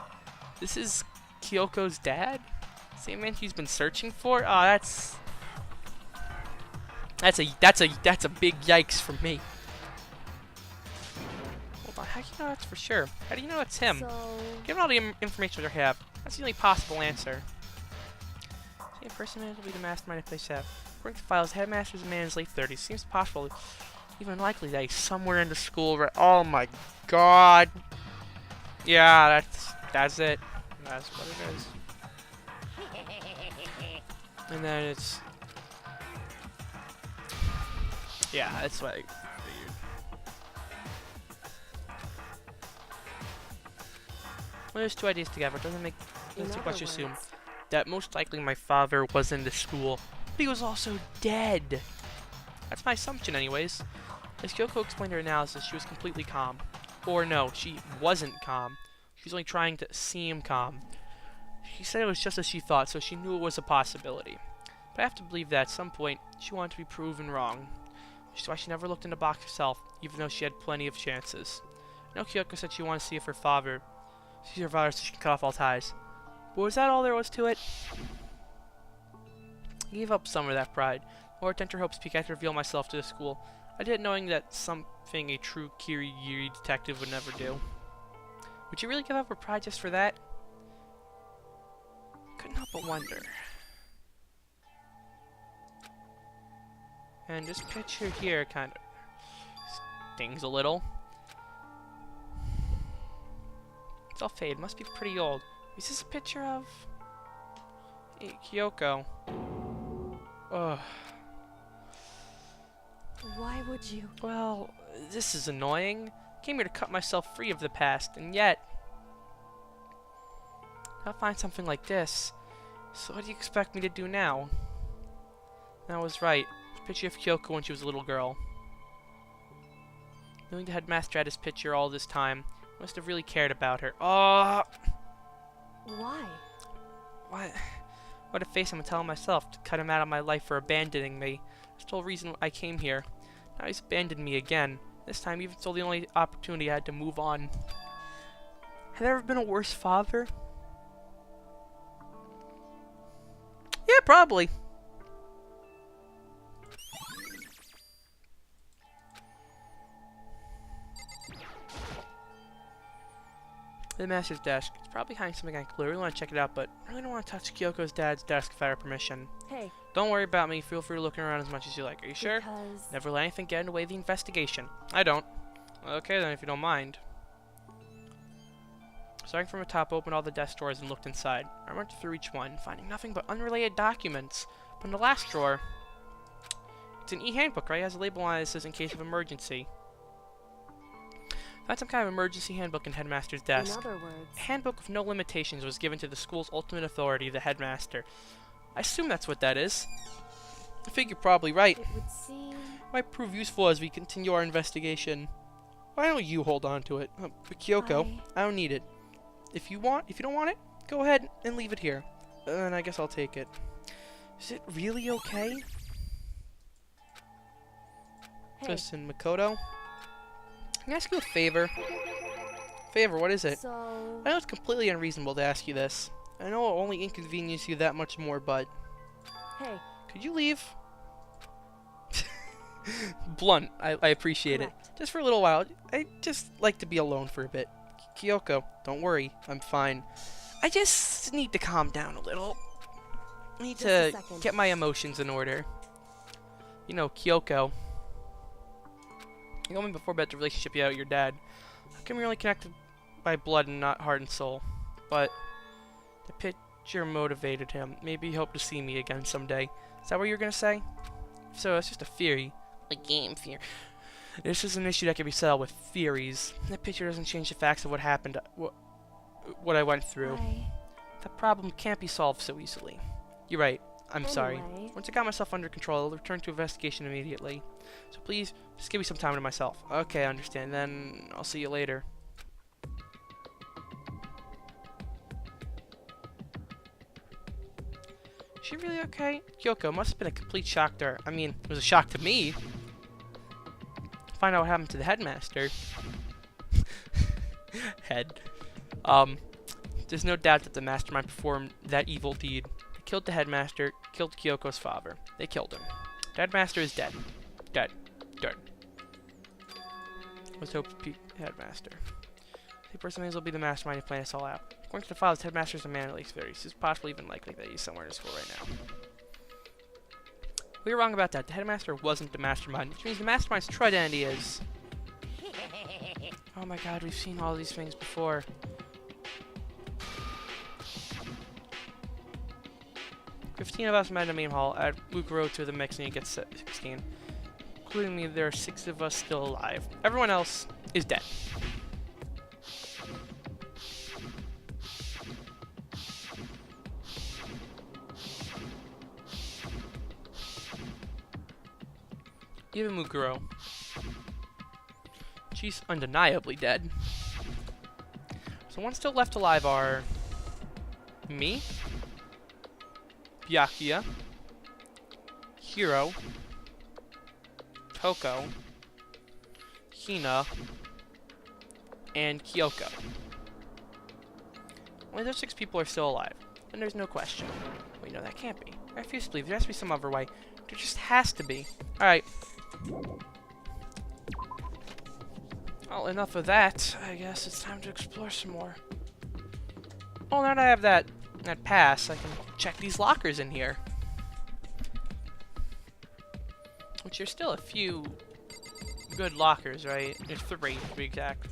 This is Kyoko's dad? Same man she's been searching for? Oh, that's a big yikes for me. Hold on, how do you know that's for sure? How do you know that's him? So. Given all the information we have, that's the only possible answer. Same person will be the mastermind if they have. According to files, headmaster's a man in his late 30s. Seems possible, even likely, that he's somewhere in the school. Oh my god. Yeah, that's it. That's what it is. And then it's. Yeah, that's what I figured. Well, there's two ideas together. It doesn't too much to assume that most likely my father was in the school, but he was also dead. That's my assumption, anyways. As Kyoko explained her analysis, she was completely calm. Or no, she wasn't calm. She was only trying to seem calm. She said it was just as she thought, so she knew it was a possibility. But I have to believe that at some point, she wanted to be proven wrong. Which is why she never looked in the box herself, even though she had plenty of chances. I know Kyoko said she wanted to see if her father, so she can cut off all ties. But was that all there was to it? I gave up some of that pride. More tender hopes peak I had to reveal myself to the school. I did it knowing that something a true Kirigiri detective would never do. Would you really give up her pride just for that? Couldn't help but wonder. And this picture here kind of stings a little. It's all faded. Must be pretty old. Is this a picture of Kyoko? Ugh. Why would you? Well, this is annoying. I came here to cut myself free of the past, and yet I'll find something like this. So what do you expect me to do now? I was right. Picture of Kyoko when she was a little girl. Knowing the headmaster had his picture all this time, must have really cared about her. Oh! Why? What a face I'm gonna tell myself to cut him out of my life for abandoning me. That's the whole reason I came here. Now he's abandoned me again. This time even still the only opportunity I had to move on. Had there ever been a worse father? Yeah, probably. The master's desk. It's probably hiding something I clearly want to check it out, but I really don't want to touch Kyoko's dad's desk if I have permission. Hey. Don't worry about me. Feel free to look around as much as you like. Are you sure? Because... Never let anything get in the way of the investigation. I don't. Okay then, if you don't mind. Starting from the top, I opened all the desk drawers and looked inside. I went through each one, finding nothing but unrelated documents. But in the last drawer, it's an e-handbook, right? It has a label on it that says in case of emergency. Found some kind of emergency handbook in Headmaster's desk. In other words, A handbook with no limitations was given to the school's ultimate authority, the headmaster. I assume that's what that is. I think you're probably right. it would seem... Might prove useful as we continue our investigation. Why don't you hold on to it? Kyoko, I don't need it. If you don't want it, go ahead and leave it here. And I guess I'll take it. Is it really okay? Hey, Listen, Makoto. Can I ask you a favor? Favor, what is it? so... I know it's completely unreasonable to ask you this. I know it'll only inconvenience you that much more, but... Hey, Could you leave? Blunt. I appreciate correct. it. Just for a little while. I just like to be alone for a bit. Kyoko, don't worry. I'm fine. I just need to calm down a little. I need Just a to second. get my emotions in order. You know, Kyoko. You told me before about the relationship you had with your dad. How come you're only connected by blood and not heart and soul? But the picture motivated him. Maybe he hoped to see me again someday. Is that what you're gonna say? If so, it's just a theory. A game theory. This is an issue that can be settled with theories. That picture doesn't change the facts of what happened, what I went through. That problem can't be solved so easily. You're right. I'm sorry. Anyway. Once I got myself under control, I'll return to investigation immediately. So please, just give me some time to myself. Okay, I understand. Then I'll see you later. Is she really okay? Kyoko, must have been a complete shock to her. I mean, it was a shock to me. Find out what happened to the headmaster. Head. There's no doubt that the mastermind performed that evil deed. They killed the headmaster, killed Kyoko's father. They killed him. The headmaster is dead. Dead. Dead. Let's hope headmaster. The person will be the mastermind who planned us all out. According to the files, the headmaster is a man at least 30. It's possibly even likely that he's somewhere in the school right now. We were wrong about that. The headmaster wasn't the mastermind, which means the mastermind's true identity is... Oh my god, we've seen all these things before. "15 of us met in the main hall. Add Mukuro to the mix and you get 16. Including me, there are 6 of us still alive. Everyone else is dead." Even Mukuro. She's undeniably dead. So one still left alive are... me? Byakuya, Hiro, Toko, Hina, and Kyoko. Only those 6 people are still alive, and there's no question. Wait, no, that can't be. I refuse to believe. There has to be some other way. There just has to be. Alright. Well, enough of that. I guess it's time to explore some more. Oh, now that I have that pass, I can check these lockers in here. Which are still a few good lockers, right? There's 3 to be exact.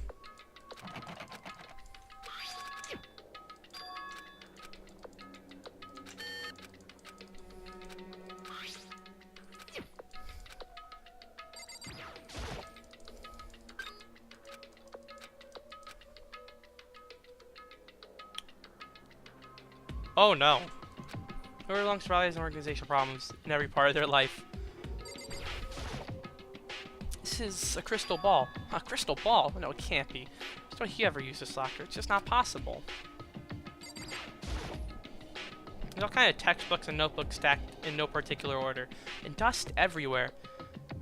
Oh no. Whoever belongs to Raleigh has organizational problems in every part of their life. This is a crystal ball. A crystal ball? No, it can't be. Just don't he ever use this locker. It's just not possible. There's all kind of textbooks and notebooks stacked in no particular order. And dust everywhere.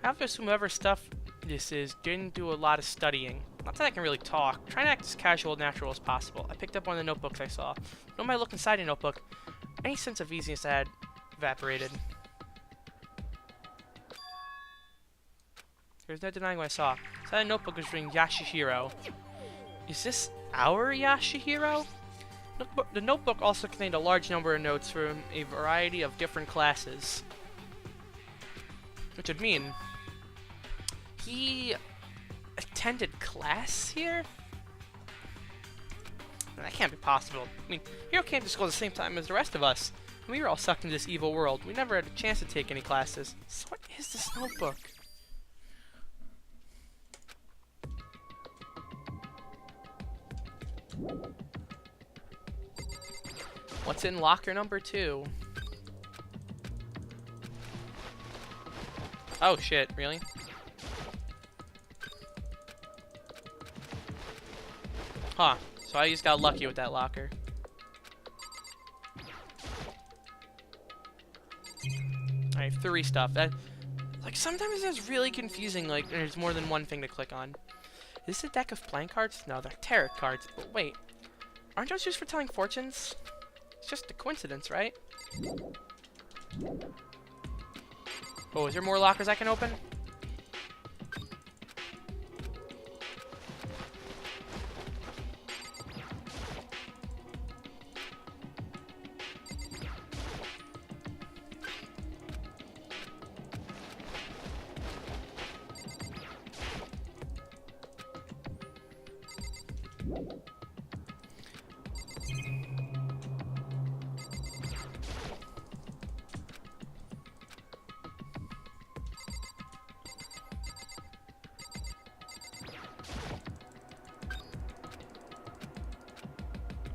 I have to assume whoever stuff this is didn't do a lot of studying. Not that I can really talk. I'm trying to act as casual and natural as possible. I picked up one of the notebooks I saw. No matter I look inside a notebook, any sense of easiness I had evaporated. There's no denying what I saw. Inside the notebook was written Yashihiro. Is this our Yashihiro? The notebook also contained a large number of notes from a variety of different classes. Which would mean he attended class here? That can't be possible. I mean, Hiro came to school at the same time as the rest of us. And we were all sucked into this evil world. We never had a chance to take any classes. So what is this notebook? What's in locker number 2? Oh shit, really? Huh. So I just got lucky with that locker. Alright, 3 stuff. That, like, sometimes it's really confusing, like, there's more than one thing to click on. Is this a deck of playing cards? No, they're tarot cards. But wait, aren't those used for telling fortunes? It's just a coincidence, right? Oh, is there more lockers I can open?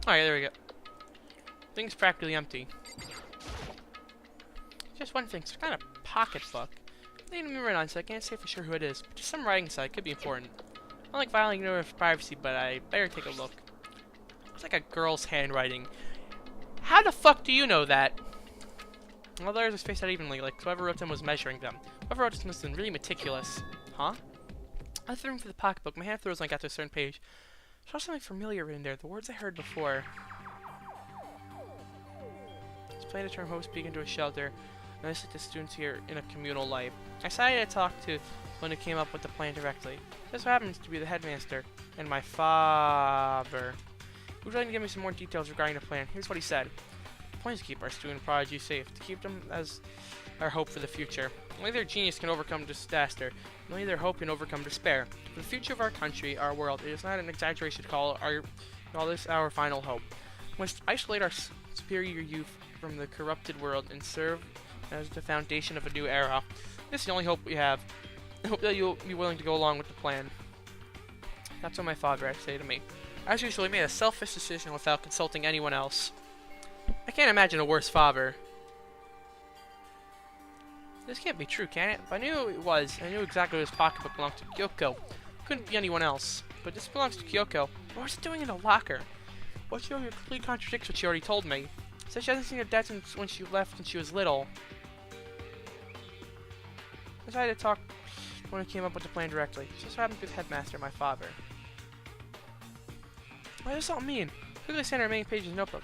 Alright, there we go. Thing's practically empty. Just one thing, some kind of pocketbook. They didn't even write on, so I can't say for sure who it is. But just some writing side could be important. I don't like violating no privacy, but I better take a look. Looks like a girl's handwriting. How the fuck do you know that? Well, there's a space out evenly, like whoever wrote them was measuring them. Whoever wrote this must have been really meticulous. Huh? I was looking for the pocketbook. My hand froze when I got to a certain page. I saw something familiar in there, the words I heard before. It's plain to turn home speak into a shelter, and I like the students here in a communal life. I decided to talk to one who came up with the plan directly. This happens to be the headmaster and my father. He was trying to give me some more details regarding the plan. Here's what he said. The plan is to keep our student prodigy safe, to keep them as our hope for the future. Only their genius can overcome disaster, and only their hope can overcome despair. For the future of our country, our world, it is not an exaggeration to call this our final hope. We must isolate our superior youth from the corrupted world and serve as the foundation of a new era. This is the only hope we have. I hope that you'll be willing to go along with the plan. That's what my father had to say to me. As usual, he made a selfish decision without consulting anyone else. I can't imagine a worse father. This can't be true, can it? If I knew it was, I knew exactly this pocketbook belonged to Kyoko. Couldn't be anyone else. But this belongs to Kyoko. What's it doing in a locker? What's your complete contradicts what she already told me? Says she hasn't seen her dad since when she left when she was little. I decided to talk when I came up with the plan directly. She just happened to be the headmaster, my father. What does this all mean? Quickly send her remaining pages of notebook.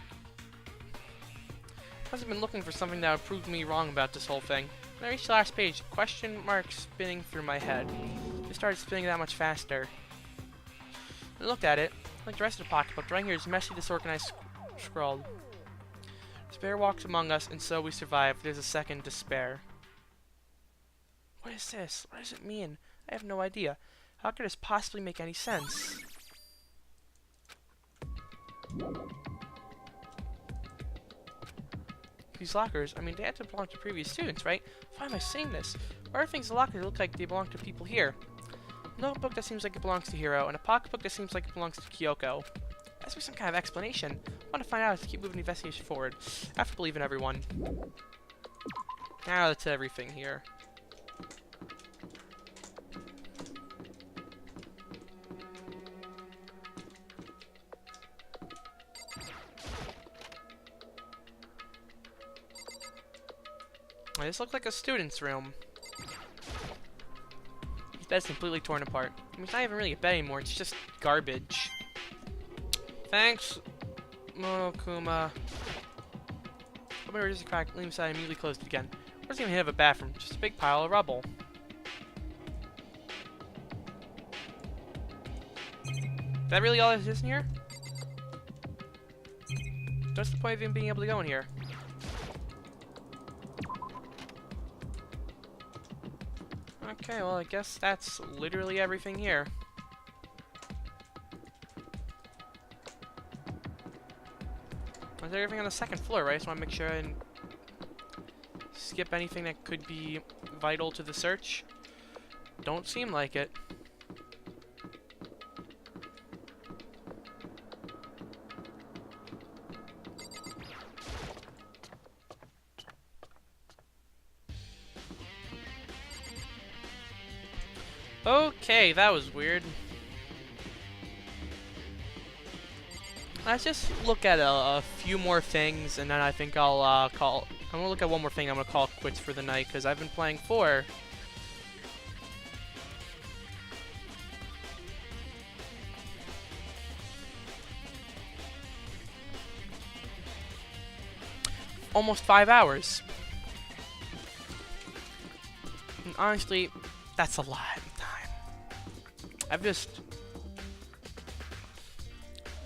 I must have been looking for something that would prove me wrong about this whole thing. When I reached the last page, question mark spinning through my head. It started spinning that much faster. I looked at it. Like the rest of the pocketbook, the writing here is messy, disorganized, scrawled. Despair walks among us, and so we survive. There's a second despair. What is this? What does it mean? I have no idea. How could this possibly make any sense? These lockers, I mean, they had to belong to previous students, right? Why am I saying this? Why are things in the locker that look like they belong to people here? A notebook that seems like it belongs to Hiro, and a pocketbook that seems like it belongs to Kyoko. There has to be some kind of explanation. I want to find out to keep moving the investigation forward. I have to believe in everyone. Now that's everything here. This looks like a student's room. This bed's completely torn apart. I mean, it's not even really a bed anymore, it's just garbage. Thanks, Monokuma. Open the crack, leave inside, and immediately closed it again. It doesn't even have a bathroom, just a big pile of rubble. Is that really all that is in here? What's the point of even being able to go in here? Okay, well, I guess that's literally everything here. Is there everything on the second floor, right? I just want to make sure I didn't skip anything that could be vital to the search. Don't seem like it. Okay, that was weird. Let's just look at a few more things, and then I think I'll I'm gonna look at one more thing. I'm gonna call it quits for the night because I've been playing for almost 5 hours. And honestly, that's a lot of time. I've just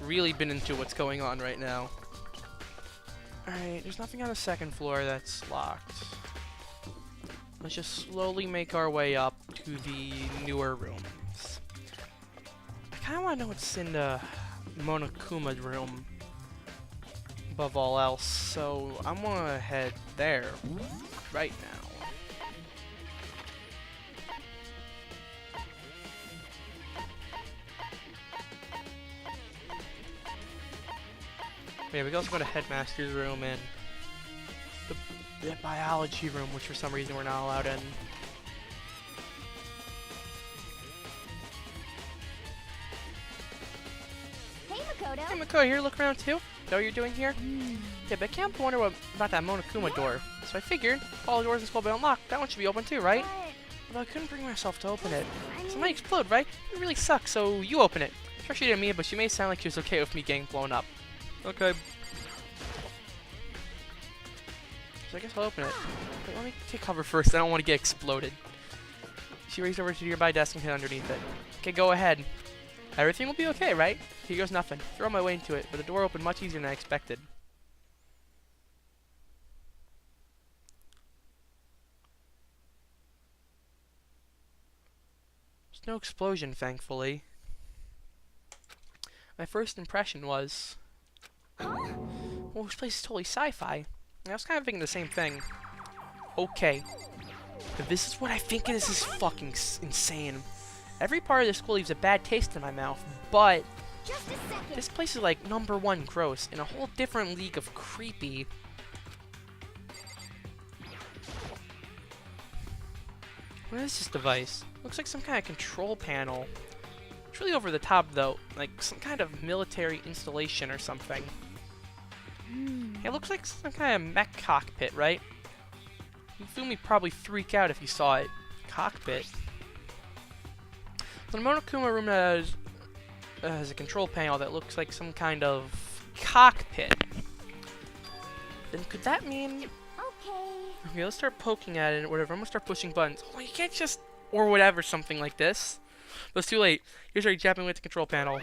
really been into what's going on right now. Alright, there's nothing on the second floor that's locked. Let's just slowly make our way up to the newer rooms. I kind of want to know what's in the Monokuma room above all else, so I'm gonna head there right now. Yeah, we can also go to Headmaster's room and the biology room, which for some reason we're not allowed in. Hey, Makoto. Hey, Makoto, here, look around too. Is that what you're doing here? Yeah, but I can't wonder about that Monokuma door. So I figured, if all the doors in school have been unlocked, that one should be open too, right? But I couldn't bring myself to open it. So it might explode, right? It really sucks, so you open it. Sure she didn't mean it, but she made it sound like she was okay with me getting blown up. Okay. So I guess I'll open it. Wait, let me take cover first. I don't want to get exploded. She raised over to the nearby desk and hid underneath it. Okay, go ahead. Everything will be okay, right? Here goes nothing. Throw my way into it, but the door opened much easier than I expected. There's no explosion, thankfully. My first impression was, well, this place is totally sci-fi. I was kind of thinking the same thing. Okay. If this is what I think it is fucking insane. Every part of this school leaves a bad taste in my mouth, but Just a second. this place is like #1 gross in a whole different league of creepy. What is this device? Looks like some kind of control panel. It's really over the top though, like some kind of military installation or something. It looks like some kind of mech cockpit, right? You feel me probably freak out if you saw it. Cockpit. So the Monokuma room has a control panel that looks like some kind of cockpit. Then could that mean... Okay, let's start poking at it or whatever. I'm gonna start pushing buttons. Oh, you can't just... Or whatever, something like this. But it's too late. You're already jabbing with the control panel.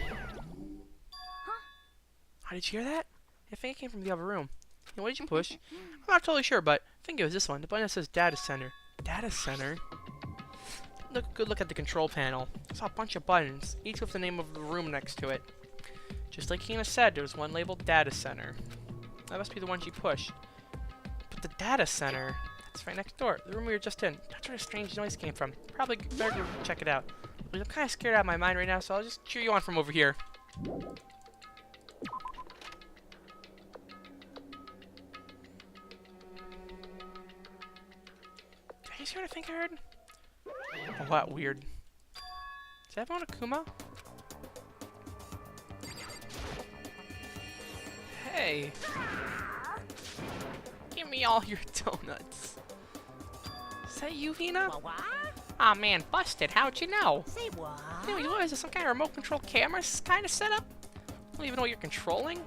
How did you hear that? I think it came from the other room. Hey, what did you push? I'm not totally sure, but I think it was this one. The button that says Data Center. Data Center? Good look at the control panel. I saw a bunch of buttons, each with the name of the room next to it. Just like Hina said, there was one labeled Data Center. That must be the one she pushed. But the Data Center, that's right next door. The room we were just in. That's where a strange noise came from. Probably better go check it out. But I'm kind of scared out of my mind right now, so I'll just cheer you on from over here. Did you see what I think I heard? A lot weird. Is that Monokuma? Hey! Give me all your donuts. Is that you, Hina? What? Aw, man, busted. How'd you know? Say what? You know, is this some kind of remote control camera kind of setup? I don't even know what you're controlling.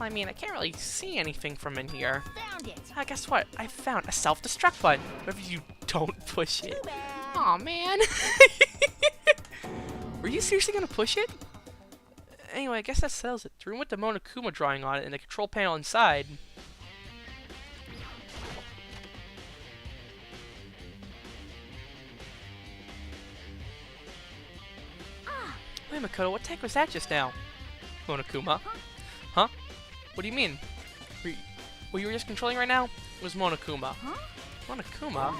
I mean, I can't really see anything from in here. Found it. Guess what? I found a self-destruct button. What if you don't push it? Aw, man. Were you seriously gonna push it? Anyway, I guess that settles it. The room with the Monokuma drawing on it and the control panel inside. Wait, Makoto, what the heck was that just now? Monokuma? Huh? What do you mean? What you were just controlling right now was Monokuma. Huh? Monokuma?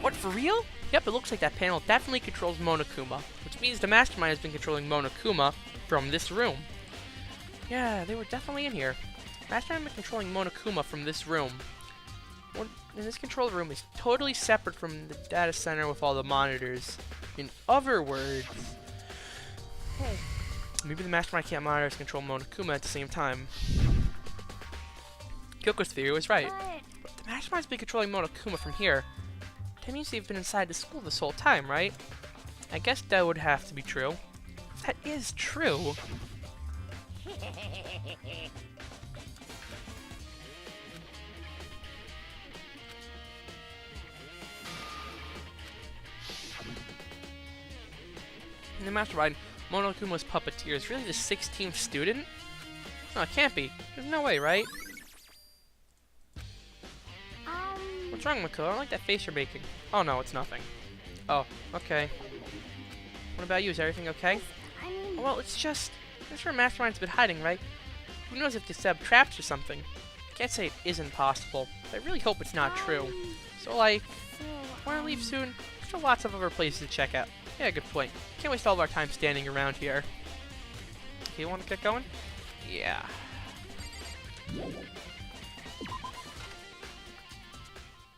What, for real? Yep, it looks like that panel definitely controls Monokuma, which means the Mastermind has been controlling Monokuma from this room. Yeah, they were definitely in here. Mastermind has been controlling Monokuma from this room. And this control room is totally separate from the data center with all the monitors. In other words, Hey, maybe the mastermind can't monitor and control Monokuma at the same time. Kyoko's theory was right. But the mastermind's been controlling Monokuma from here. That means they've been inside the school this whole time, right? I guess that would have to be true. That is true. And the mastermind, Monokuma's puppeteer, is really the 16th student? No, it can't be. There's no way, right? What's wrong, Mako? I don't like that face you're making. Oh no, it's nothing. Oh, okay. What about you? Is everything okay? I mean, Well, it's just... I'm sure Mastermind's been hiding, right? Who knows if they set up traps or something? Can't say it isn't possible, but I really hope it's not true. So, like, wanna leave soon? There's still lots of other places to check out. Yeah, good point. Can't waste all of our time standing around here. Okay, you wanna get going? Yeah.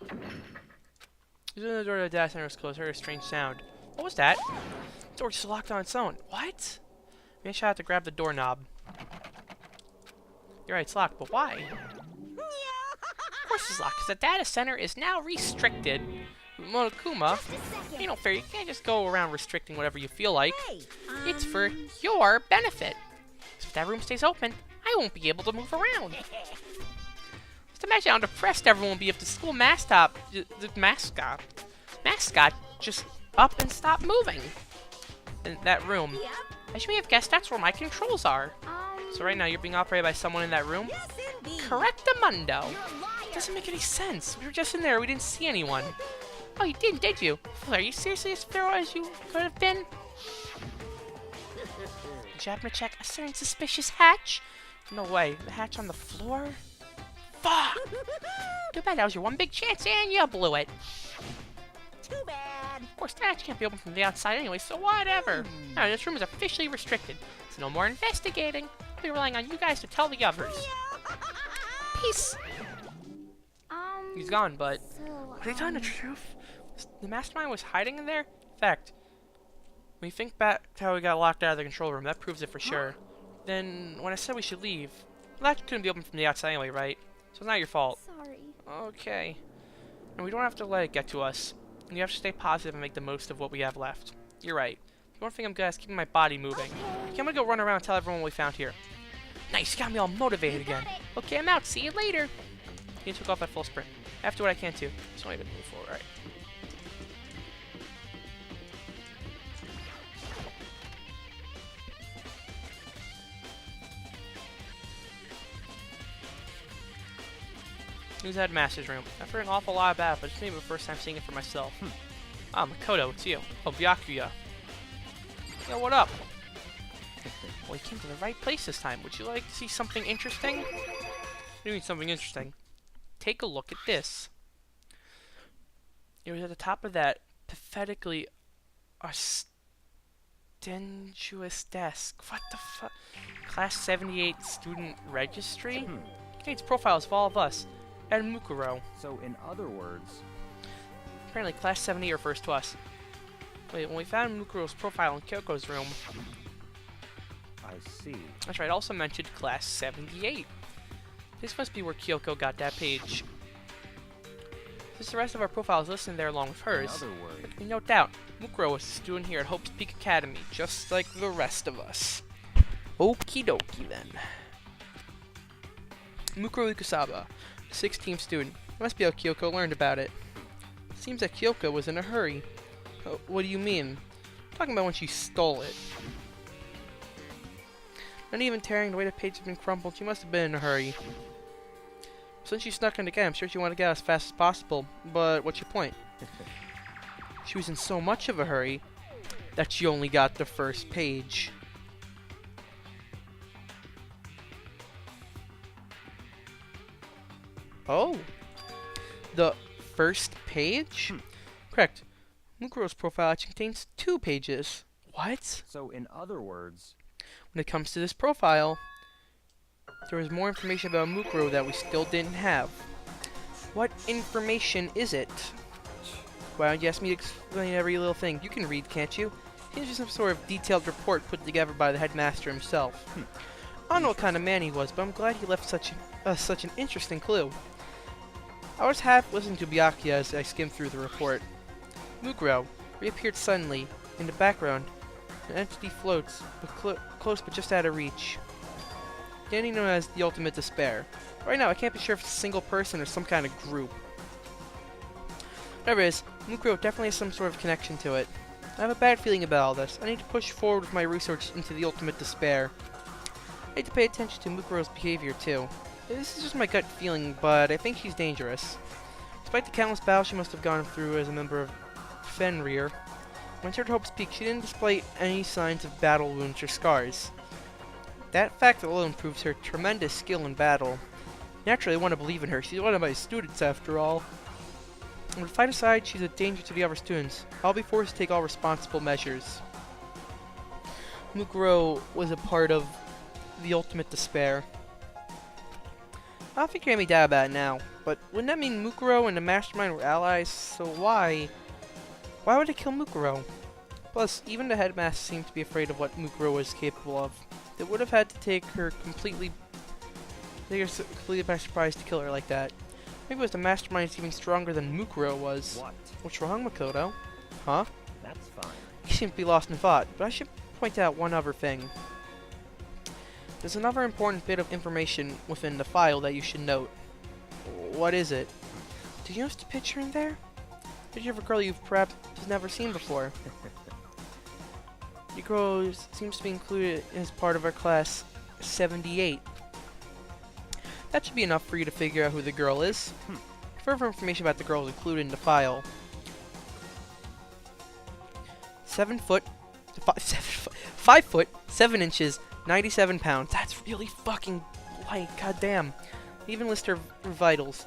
As soon as the door to the data center was closed, I heard a strange sound. What was that? The door just locked on its own. What? Maybe I should have to grab the doorknob. You're right, it's locked, but why? Of course it's locked, because the data center is now restricted. Monokuma, you know, fair, you can't just go around restricting whatever you feel like. It's for your benefit. So if that room stays open, I won't be able to move around. Just imagine how depressed everyone will be if the school mascot just up and stop moving in that room. As you may have guessed, that's where my controls are. So right now you're being operated by someone in that room? Correctamundo. Doesn't make any sense. We were just in there. We didn't see anyone. Oh, you didn't, did you? Well, are you seriously as thorough as you could have been? Did you happen to check a certain suspicious hatch? No way. The hatch on the floor? Fuck! Too bad that was your one big chance and you blew it. Too bad. Of course, the hatch can't be opened from the outside anyway, so whatever. Now, this room is officially restricted, so no more investigating. I'll be relying on you guys to tell the others. Peace. He's gone, but... Are they telling the truth? The mastermind was hiding in there? In fact, when you think back to how we got locked out of the control room, that proves it for sure. Then, when I said we should leave, the latch couldn't be opened from the outside anyway, right? So it's not your fault. sorry. Okay. And we don't have to let it get to us. And you have to stay positive and make the most of what we have left. You're right. The one thing I'm good at is keeping my body moving. Okay, I'm gonna go run around and tell everyone what we found here. Nice, you got me all motivated again. Okay, I'm out. See you later. He took off at full sprint. I have to do what I can to. Just not even move forward. Alright. Who's that master's room? I've heard an awful lot about it, but it's maybe the first time seeing it for myself. Ah, Makoto, it's you. Oh, Byakuya. Yo, what up? Well, you came to the right place this time. Would you like to see something interesting? What do you mean something interesting? Take a look at this. It was at the top of that pathetically ostentatious desk. What the fuck? Class 78 student registry? Contains profiles of all of us. And Mukuro. So, in other words, Apparently, Class 78 refers to us. Wait, when we found Mukuro's profile in Kyoko's room... I see. That's right, I also mentioned Class 78. This must be where Kyoko got that page. Since the rest of our profiles listed there along with hers, In other words, there can be no doubt, Mukuro is a student here at Hope's Peak Academy, just like the rest of us. Okie dokie then. Mukuro Ikusaba, 16th student. Must be how Kyoko learned about it. Seems that Kyoko was in a hurry. What do you mean? I'm talking about when she stole it. Not even tearing the way the page had been crumpled, she must have been in a hurry. Since she snuck in again, I'm sure she wanted to get out as fast as possible. But what's your point? She was in so much of a hurry that she only got the first page. Oh. The first page? Correct. Mukuro's profile actually contains 2 pages. What? so in other words, When it comes to this profile, there is more information about Mukuro that we still didn't have. What information is it? Why don't you ask me to explain every little thing? You can read, can't you? Seems to be some sort of detailed report put together by the headmaster himself. I don't know what kind of man he was, but I'm glad he left such an interesting clue. I was half listening to Byakuya as I skimmed through the report. Mukuro reappeared suddenly. In the background, an entity floats, but close but just out of reach. Danny known as the Ultimate Despair. Right now, I can't be sure if it's a single person or some kind of group. Whatever it is, Mukuro definitely has some sort of connection to it. I have a bad feeling about all this. I need to push forward with my research into the Ultimate Despair. I need to pay attention to Mukuro's behavior, too. This is just my gut feeling, but I think she's dangerous. Despite the countless battles she must have gone through as a member of Fenrir, when she entered Hope's Peak, she didn't display any signs of battle wounds or scars. That fact alone proves her tremendous skill in battle. Naturally, I want to believe in her. She's one of my students, after all. When fight aside, she's a danger to the other students. I'll be forced to take all responsible measures. Mukuro was a part of the Ultimate Despair. I don't think you have any doubt about it now, but wouldn't that mean Mukuro and the Mastermind were allies? So why would they kill Mukuro? Plus, even the headmaster seemed to be afraid of what Mukuro was capable of. They would have had to take her completely by surprise to kill her like that. Maybe it was the Mastermind is even stronger than Mukuro was. What? What's wrong, Makoto? Huh? That's fine. You seem to be lost in thought, but I should point out one other thing. There's another important bit of information within the file that you should note. What is it? Did you notice the picture in there? Picture of a girl you've perhaps never seen before. The girl seems to be included as part of our class 78. That should be enough for you to figure out who the girl is. Further information about the girl is included in the file. 5 foot, 7 inches, 97 pounds. That's really fucking light. Goddamn. Even list her vitals.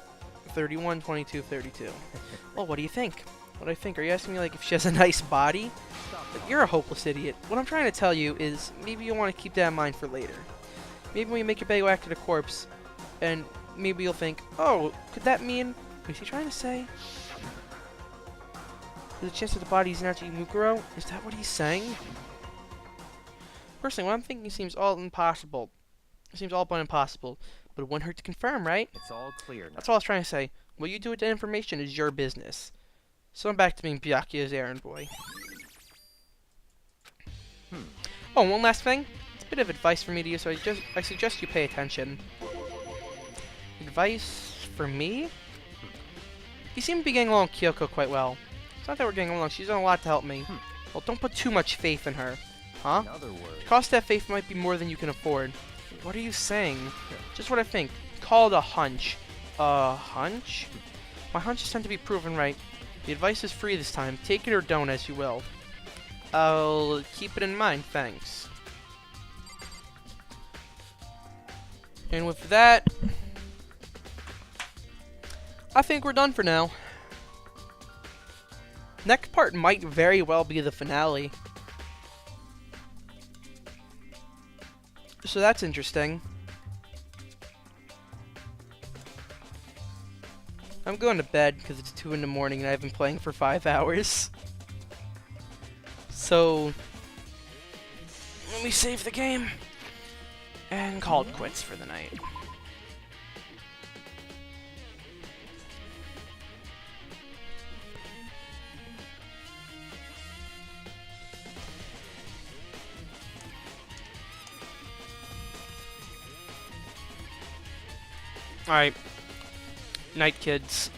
31, 22, 32. Well, what do you think? What do I think? Are you asking me like if she has a nice body? But you're a hopeless idiot. What I'm trying to tell you is maybe you'll want to keep that in mind for later. Maybe when you make your way back to the corpse, and maybe you'll think, oh, could that mean... What is he trying to say? There's a chance that the body is actually Mukuro? Is that what he's saying? Personally, what I'm thinking seems all impossible. It seems all but impossible. But it wouldn't hurt to confirm, right? It's all clear now. That's all I was trying to say. What you do with that information is your business. So I'm back to being Byakuya's errand boy. Oh, and one last thing. It's a bit of advice for me to you, so I suggest you pay attention. Advice for me? You seem to be getting along with Kyoko quite well. It's not that we're getting along, she's done a lot to help me. Well, don't put too much faith in her. Huh? In other words, The cost of that faith might be more than you can afford. What are you saying? Just what I think. Call it a hunch. A hunch? My hunches tend to be proven right. The advice is free this time. Take it or don't as you will. I'll keep it in mind, thanks. And with that, I think we're done for now. Next part might very well be the finale. So that's interesting. I'm going to bed because it's 2 in the morning and I've been playing for 5 hours. So let me save the game and call it quits for the night. Alright. Night, kids.